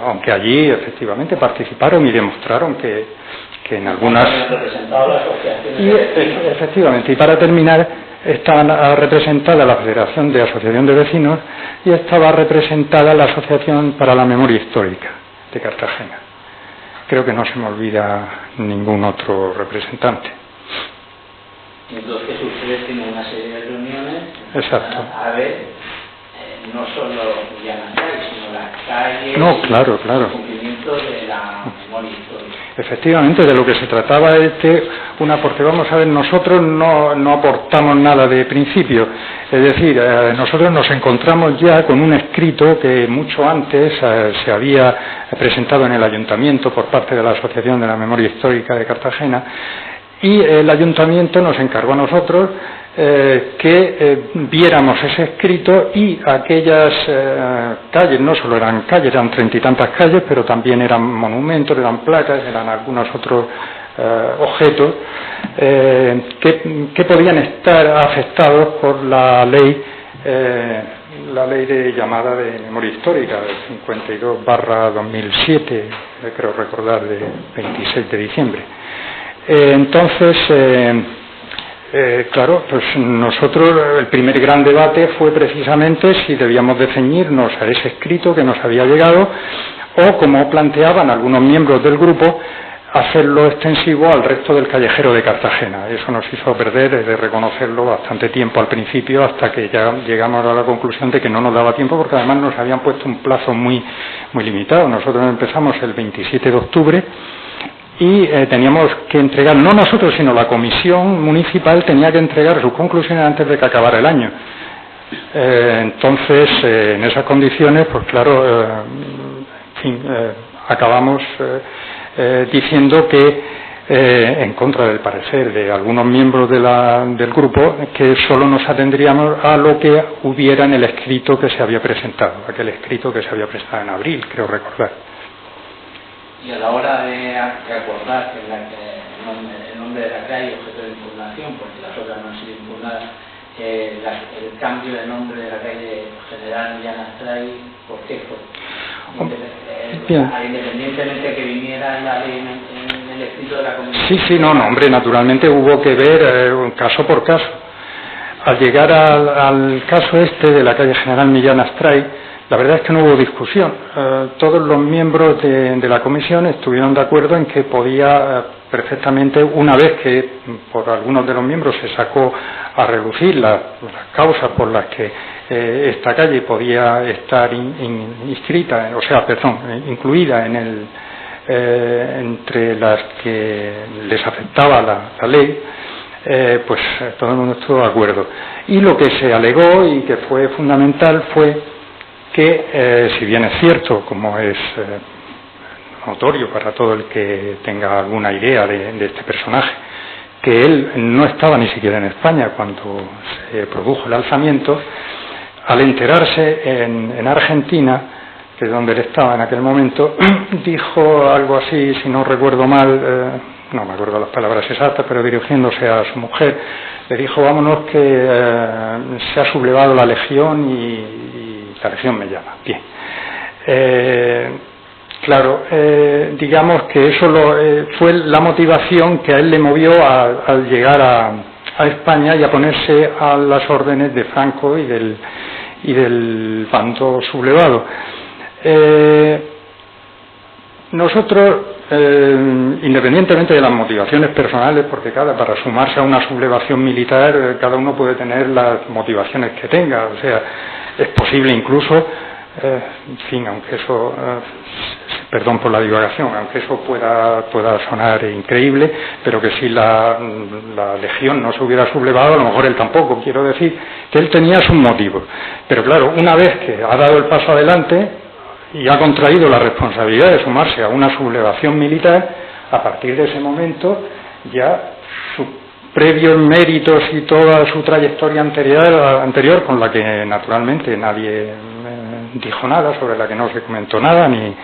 aunque allí efectivamente participaron y demostraron que en algunas... Y efectivamente, y para terminar, estaba representada la Federación de Asociación de Vecinos y estaba representada la Asociación para la Memoria Histórica de Cartagena. Creo que no se me olvida ningún otro representante. Entonces ustedes tienen una serie de reuniones. Exacto. A ver, no solo ya las calles, sino las calles. No, claro. El cumplimiento de la memoria histórica. Efectivamente, de lo que se trataba es porque vamos a ver, nosotros no aportamos nada de principio. Es decir, nosotros nos encontramos ya con un escrito que mucho antes se había presentado en el ayuntamiento por parte de la Asociación de la Memoria Histórica de Cartagena. Y el ayuntamiento nos encargó a nosotros que viéramos ese escrito y aquellas calles, no solo eran calles, eran 30 y tantas calles, pero también eran monumentos, eran placas, eran algunos otros objetos que podían estar afectados por la ley llamada de memoria histórica, del 52/2007, creo recordar, de 26 de diciembre. Entonces, claro, pues nosotros el primer gran debate fue precisamente si debíamos de ceñirnos a ese escrito que nos había llegado o, como planteaban algunos miembros del grupo, hacerlo extensivo al resto del callejero de Cartagena. Eso nos hizo perder, he de reconocerlo, bastante tiempo al principio, hasta que ya llegamos a la conclusión de que no nos daba tiempo, porque además nos habían puesto un plazo muy limitado. Nosotros empezamos el 27 de octubre y teníamos que entregar, no nosotros, sino la comisión municipal tenía que entregar sus conclusiones antes de que acabara el año. Entonces, en esas condiciones, pues claro, en fin, acabamos diciendo que, en contra del parecer de algunos miembros del grupo, que solo nos atendríamos a lo que hubiera en el escrito que se había presentado, aquel escrito que se había presentado en abril, creo recordar. Y a la hora de acordar que el nombre de la calle objeto de impugnación, porque las otras no han sido impugnadas, el cambio de nombre de la calle General Millán Astray, ¿por qué fue? Independientemente que viniera la ley en el escrito de la comisión. Sí, no, hombre, naturalmente hubo que ver caso por caso. Al llegar al caso este de la calle General Millán Astray, la verdad es que no hubo discusión. Todos los miembros de la comisión estuvieron de acuerdo en que podía perfectamente, una vez que por algunos de los miembros se sacó a relucir las causas por las que esta calle podía estar inscrita, incluida en entre las que les afectaba la ley, pues todo el mundo estuvo de acuerdo. Y lo que se alegó y que fue fundamental fue que, si bien es cierto, como es notorio para todo el que tenga alguna idea de este personaje, que él no estaba ni siquiera en España cuando se produjo el alzamiento, al enterarse en Argentina, que es donde él estaba en aquel momento, dijo algo así, si no recuerdo mal, no me acuerdo las palabras exactas, pero dirigiéndose a su mujer, le dijo: vámonos que se ha sublevado la legión y la legión me llama. Bien. Claro, digamos que eso fue la motivación que a él le movió al llegar a España y a ponerse a las órdenes de Franco y del bando sublevado. Nosotros, independientemente de las motivaciones personales, porque para sumarse a una sublevación militar cada uno puede tener las motivaciones que tenga, o sea, es posible incluso, en fin, aunque eso, perdón por la divagación, aunque eso pueda sonar increíble, pero que si la legión no se hubiera sublevado, a lo mejor él tampoco. Quiero decir que él tenía sus motivos, pero claro, una vez que ha dado el paso adelante y ha contraído la responsabilidad de sumarse a una sublevación militar, a partir de ese momento ya sus previos méritos y toda su trayectoria anterior, con la que naturalmente nadie dijo nada, sobre la que no se comentó nada, ni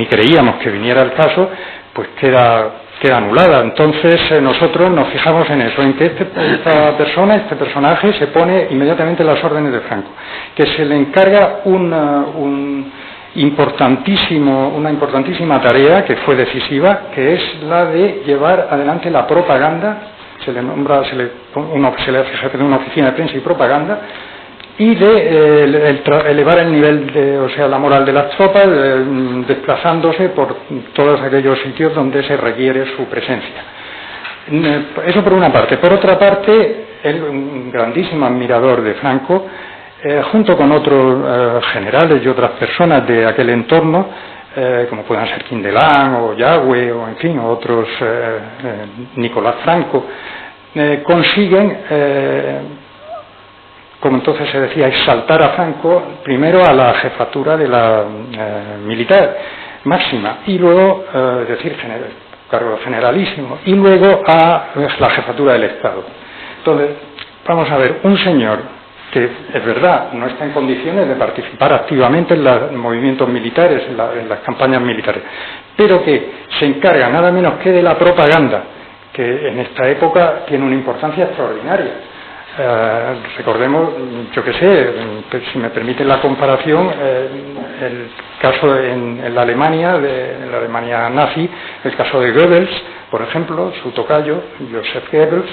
creíamos que viniera el caso, pues queda anulada. Entonces nosotros nos fijamos en eso, en que esta persona, este personaje, se pone inmediatamente en las órdenes de Franco, que se le encarga una importantísima tarea que fue decisiva, que es la de llevar adelante la propaganda. Se le hace jefe de una oficina de prensa y propaganda, y de elevar el nivel la moral de las tropas, desplazándose por todos aquellos sitios donde se requiere su presencia. Eso por una parte. Por otra parte, él, un grandísimo admirador de Franco, junto con otros generales y otras personas de aquel entorno, como puedan ser Quindelán o Yagüe o en fin, otros, Nicolás Franco, consiguen, como entonces se decía, exaltar a Franco primero a la jefatura de la militar máxima y luego, cargo generalísimo, y luego a la jefatura del Estado. Entonces, vamos a ver, un señor que es verdad no está en condiciones de participar activamente en los movimientos militares, en las campañas militares, pero que se encarga nada menos que de la propaganda, que en esta época tiene una importancia extraordinaria. Recordemos, yo que sé, si me permiten la comparación, el caso en la Alemania, en la Alemania nazi, el caso de Goebbels, por ejemplo, su tocayo, Joseph Goebbels,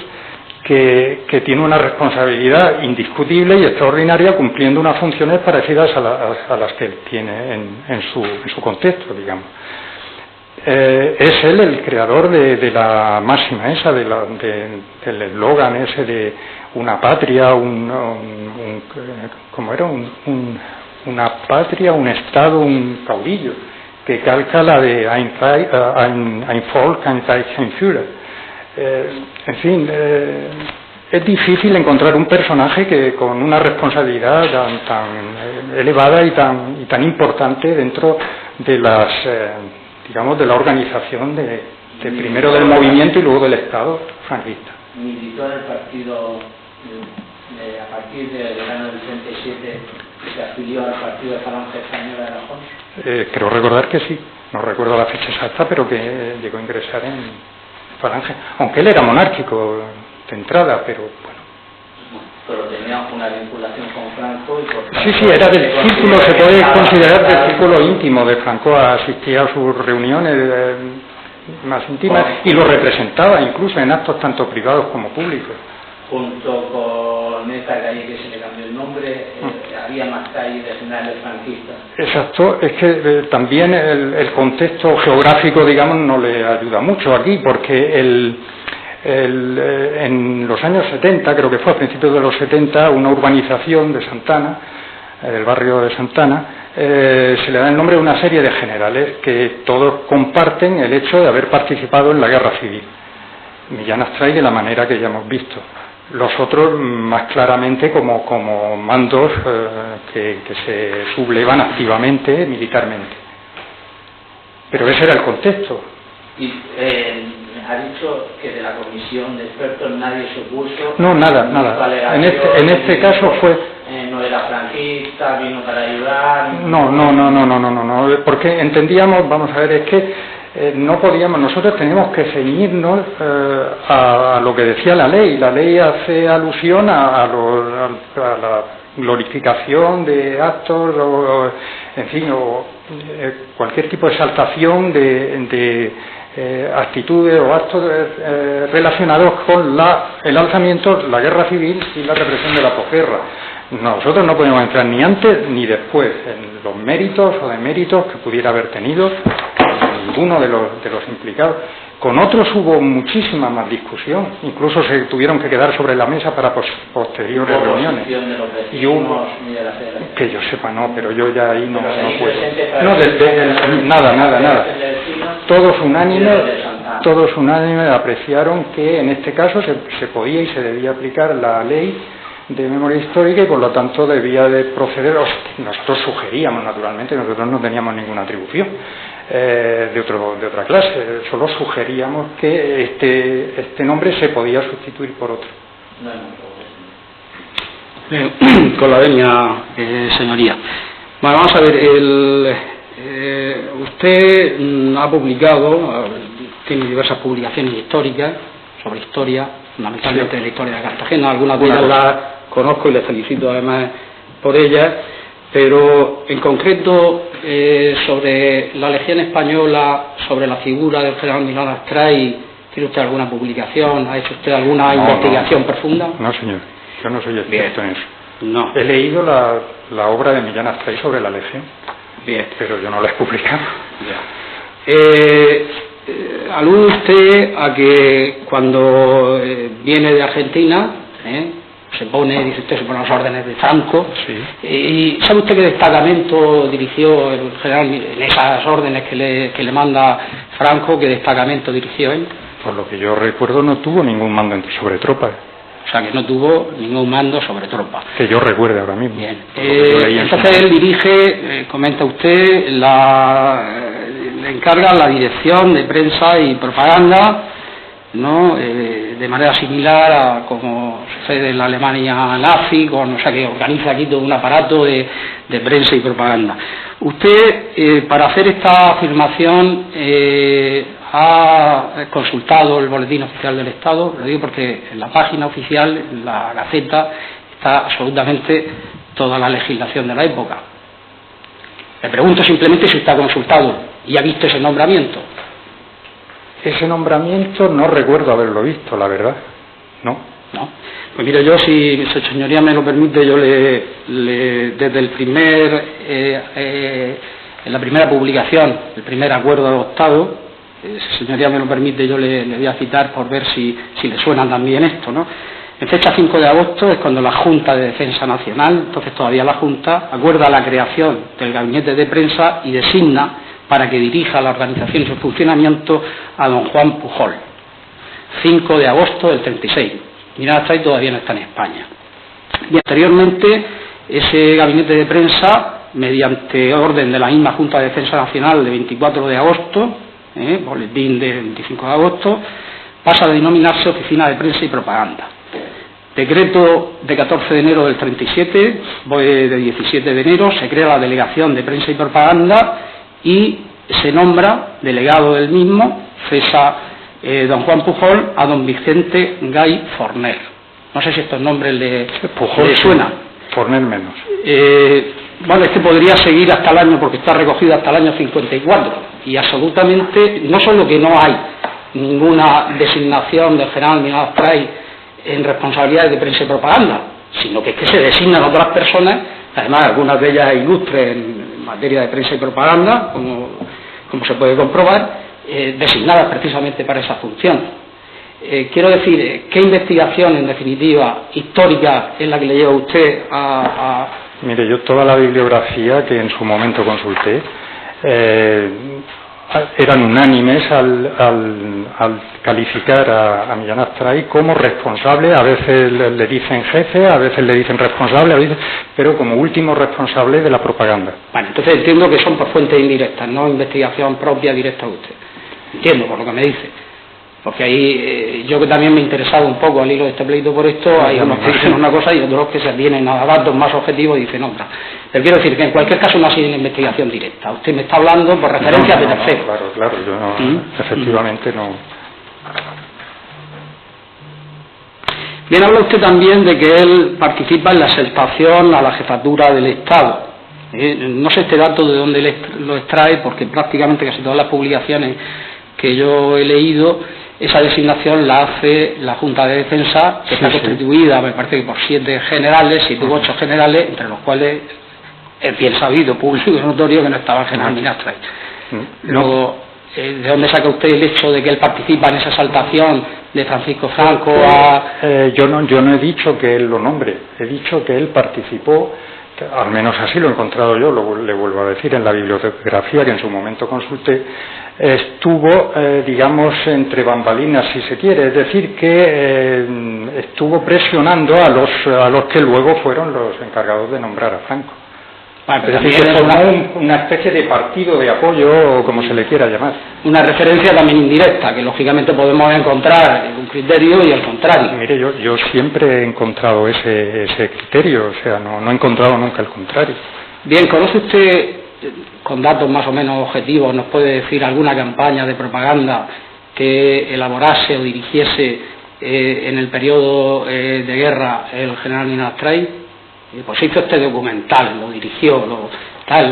que tiene una responsabilidad indiscutible y extraordinaria, cumpliendo unas funciones parecidas a las que él tiene en su contexto, digamos. es él el creador de la máxima esa, del eslogan ese de una patria, ¿cómo era? Una patria, un Estado, un caudillo, que calca la de ein Volk, ein Reich, ein Führer. En fin, es difícil encontrar un personaje que con una responsabilidad tan elevada y tan importante dentro de las digamos de la organización de primero del movimiento y luego del Estado franquista. Militó en el partido a partir del verano del 37, se afilió al partido de Falange Española de Aragón. Creo recordar que sí, no recuerdo la fecha exacta, pero que llegó a ingresar en Falange, aunque él era monárquico de entrada, pero bueno. Pero tenía una vinculación con Franco y por Sí, era del círculo, se puede considerar del círculo íntimo de Franco, asistía a sus reuniones más íntimas y lo representaba incluso en actos tanto privados como públicos. Junto con esta calle que se le cambió el nombre, había más calles de generales franquistas. Exacto, es que también el contexto geográfico, digamos, no le ayuda mucho aquí, porque en los años 70, creo que fue a principios de los 70, una urbanización de Santana, del barrio de Santana, se le da el nombre de una serie de generales que todos comparten el hecho de haber participado en la guerra civil. Millán Astray de la manera que ya hemos visto. Los otros más claramente como mandos que se sublevan activamente militarmente. Pero ese era el contexto. Y ha dicho que de la comisión de expertos nadie se opuso. No, nada. En este caso fue... no era franquista, vino para ayudar. No, porque entendíamos, vamos a ver, es que no podíamos, nosotros teníamos que ceñirnos a lo que decía la ley. La ley hace alusión a la glorificación de actos, en fin, cualquier tipo de exaltación de actitudes o actos relacionados con el alzamiento, la guerra civil y la represión de la posguerra. Nosotros no podemos entrar ni antes ni después en los méritos o deméritos que pudiera haber tenido ninguno de los implicados. Con otros hubo muchísima más discusión, incluso se tuvieron que quedar sobre la mesa para posteriores reuniones. Y hubo, que yo sepa, no, pero yo ya ahí no puedo. No, nada. Todos unánimes apreciaron que en este caso se podía y se debía aplicar la ley de memoria histórica y por lo tanto debía de proceder. Nosotros sugeríamos, naturalmente, nosotros no teníamos ninguna atribución de otra clase, solo sugeríamos que este nombre se podía sustituir por otro. Con la venia, señoría. Bueno, vamos a ver, usted ha publicado, tiene diversas publicaciones históricas sobre historia, fundamentalmente de la historia de Cartagena, algunas de ellas las conozco y les felicito además por ellas, pero en concreto sobre la Legión Española, sobre la figura del general Millán Astray, ¿tiene usted alguna publicación? ¿Ha hecho usted alguna investigación profunda? No, señor, yo no soy experto en eso. No. He leído la obra de Millán Astray sobre la Legión, pero yo no la he publicado. Alude usted a que cuando viene de Argentina, se pone las órdenes de Franco, sí. ¿Y sabe usted qué destacamento dirigió el general en esas órdenes que le manda Franco? ¿Qué destacamento dirigió él? Por lo que yo recuerdo no tuvo ningún mando sobre tropas. O sea, que no tuvo ningún mando sobre tropas. Que yo recuerde ahora mismo. Bien. Entonces él dirige, comenta usted, le encarga la dirección de prensa y propaganda, ¿no? De manera similar a como sucede en la Alemania nazi, o sea, que organiza aquí todo un aparato de prensa y propaganda. Usted, para hacer esta afirmación, ha consultado el Boletín Oficial del Estado. Lo digo porque en la página oficial, en la Gaceta, está absolutamente toda la legislación de la época. Le pregunto simplemente si usted ha consultado y ha visto ese nombramiento. Ese nombramiento no recuerdo haberlo visto, la verdad. No. Pues mire, yo, si su señoría me lo permite, yo desde el en la primera publicación, el primer acuerdo adoptado, si señoría me lo permite, yo le voy a citar por ver si le suena también esto, ¿no? En fecha 5 de agosto es cuando la Junta de Defensa Nacional, entonces todavía la Junta, acuerda la creación del gabinete de prensa y designa para que dirija la organización y su funcionamiento a don Juan Pujol. 5 de agosto del 36. Mirad, hasta ahí todavía no está en España. Y anteriormente, ese gabinete de prensa, mediante orden de la misma Junta de Defensa Nacional de 24 de agosto, boletín de 25 de agosto, pasa a denominarse Oficina de Prensa y Propaganda. Decreto de 14 de enero del 37, de 17 de enero, se crea la Delegación de Prensa y Propaganda y se nombra delegado del mismo, cesa don Juan Pujol, a don Vicente Gay Forner. No sé si estos nombres le suenan. Forner menos. Bueno, es que podría seguir hasta el año, porque está recogido hasta el año 54, y absolutamente, no solo que no hay ninguna designación del general Minado Astray en responsabilidades de prensa y propaganda, sino que es que se designan otras personas, además algunas de ellas ilustres en materia de prensa y propaganda, como se puede comprobar, designadas precisamente para esa función. Quiero decir, ¿qué investigación, en definitiva, histórica es la que le lleva a usted a...? Mire, yo toda la bibliografía que en su momento consulté eran unánimes al calificar a Millán Astray como responsable. A veces le dicen jefe, a veces le dicen responsable, a veces, pero como último responsable de la propaganda. Bueno, entonces entiendo que son por fuentes indirectas, no investigación propia directa de usted. Entiendo por lo que me dice. Porque ahí yo que también me he interesado un poco al hilo de este pleito por esto, hay unos que dicen una cosa y otros que se tienen a datos más objetivos y dicen otra. Pero quiero decir que en cualquier caso no ha sido una investigación directa. Usted me está hablando por referencias de terceros. Claro, yo no, efectivamente no. Bien, habla usted también de que él participa en la exaltación a la jefatura del Estado. No sé este dato de dónde lo extrae, porque prácticamente casi todas las publicaciones que yo he leído, esa designación la hace la Junta de Defensa, que está constituida, me parece que por 7 generales, 7 u 8 generales, entre los cuales es bien sabido, público y notorio, que no estaba el general Minado Astray. Luego, ¿de dónde saca usted el hecho de que él participa en esa exaltación de Francisco Franco a...? Yo no he dicho que él lo nombre, he dicho que él participó, al menos así lo he encontrado yo, le vuelvo a decir, en la bibliografía que en su momento consulté, estuvo, digamos, entre bambalinas, si se quiere, es decir, que estuvo presionando a los que luego fueron los encargados de nombrar a Franco. Bueno, es decir, que formó una especie de partido de apoyo, o como se le quiera llamar. Una referencia también indirecta, que lógicamente podemos encontrar un criterio y el contrario. Mire, yo siempre he encontrado ese criterio, o sea, no he encontrado nunca el contrario. Bien, ¿conoce usted, con datos más o menos objetivos, nos puede decir alguna campaña de propaganda que elaborase o dirigiese en el periodo de guerra el general Minado Astray? Pues hizo este documental, lo dirigió, lo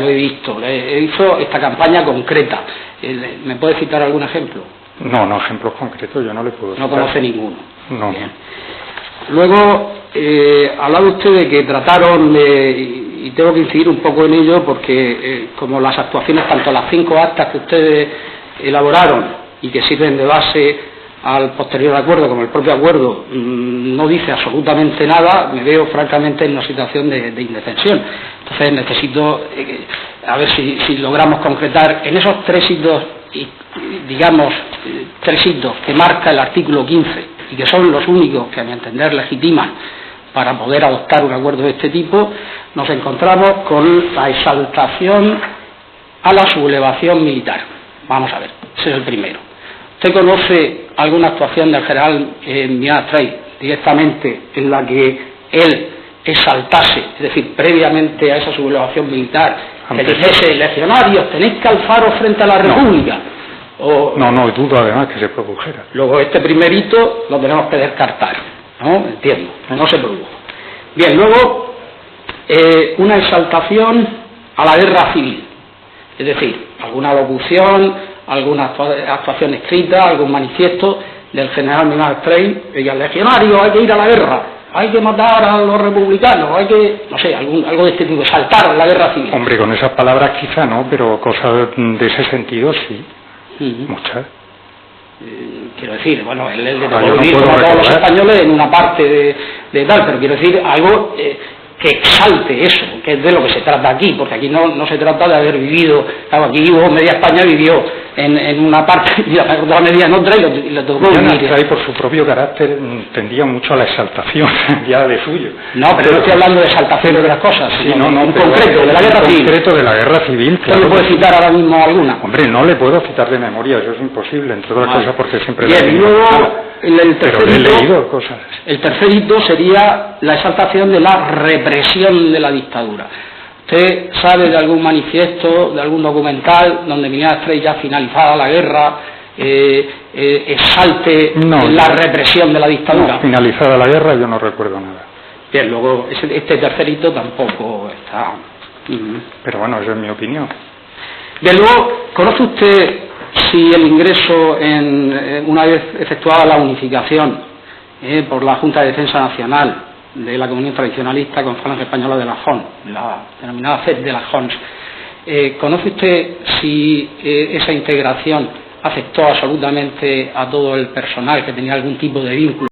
he visto, hizo esta campaña concreta. ¿Me puede citar algún ejemplo? No, ejemplos concretos yo no le puedo citar. No conoce ninguno. No. Bien. Luego, hablaba usted de que trataron y tengo que incidir un poco en ello porque como las actuaciones, tanto las 5 actas que ustedes elaboraron y que sirven de base al posterior acuerdo, como el propio acuerdo no dice absolutamente nada, me veo francamente en una situación de indefensión. Entonces necesito a ver si logramos concretar en esos 3 hitos, digamos 3 hitos que marca el artículo 15 y que son los únicos que a mi entender legitiman para poder adoptar un acuerdo de este tipo. Nos encontramos con la exaltación a la sublevación militar. Vamos a ver, ese es el primero. ¿Usted conoce alguna actuación del general Minado Astray directamente en la que él exaltase, es decir, previamente a esa sublevación militar, que dijese, legionarios, tenéis que alzaros frente a la República? No, dudo además que se produjera. Luego este primer hito lo tenemos que descartar, ¿no? Entiendo, no se produjo. Bien, luego una exaltación a la guerra civil, es decir, alguna locución, alguna actuación escrita, algún manifiesto del general Minado Astray, y al legionario hay que ir a la guerra, hay que matar a los republicanos, hay que, no sé, algo de este tipo, saltar a la guerra civil. Hombre, con esas palabras quizá no, pero cosas de ese sentido sí, muchas. Quiero decir, bueno, él le yo tocó no vivir puedo como todos los recordar. españoles en una parte de tal, pero quiero decir algo que exalte eso, que es de lo que se trata aquí, porque aquí no se trata de haber vivido, claro, aquí hubo media España vivió en una parte y la otra media en otra y le tocó vivir. Astray, por su propio carácter, tendía mucho a la exaltación, ya de suyo. No, pero no estoy hablando de exaltación de otras cosas, Sí, sino no, en pero concreto, de la guerra en civil. concreto de la guerra civil, ¿Usted claro. me puede citar ahora mismo alguna? Hombre, no le puedo citar de memoria, eso es imposible, entre otras Vale. cosas porque siempre Bien, le he y leído. luego el Pero tercer le he hito, leído cosas. el tercer hito sería la exaltación de la represión de la dictadura. ¿Usted sabe de algún manifiesto, de algún documental donde Miguel Astray, ya finalizada la guerra, exalte la represión de la dictadura? No, finalizada la guerra yo no recuerdo nada. Bien, luego este tercer hito tampoco está... Pero bueno, esa es mi opinión. Bien, luego, ¿conoce usted si el ingreso una vez efectuada la unificación por la Junta de Defensa Nacional de la Comunión Tradicionalista con Falange Española de la JON, la denominada FED de la JON, ¿conoce usted si esa integración afectó absolutamente a todo el personal que tenía algún tipo de vínculo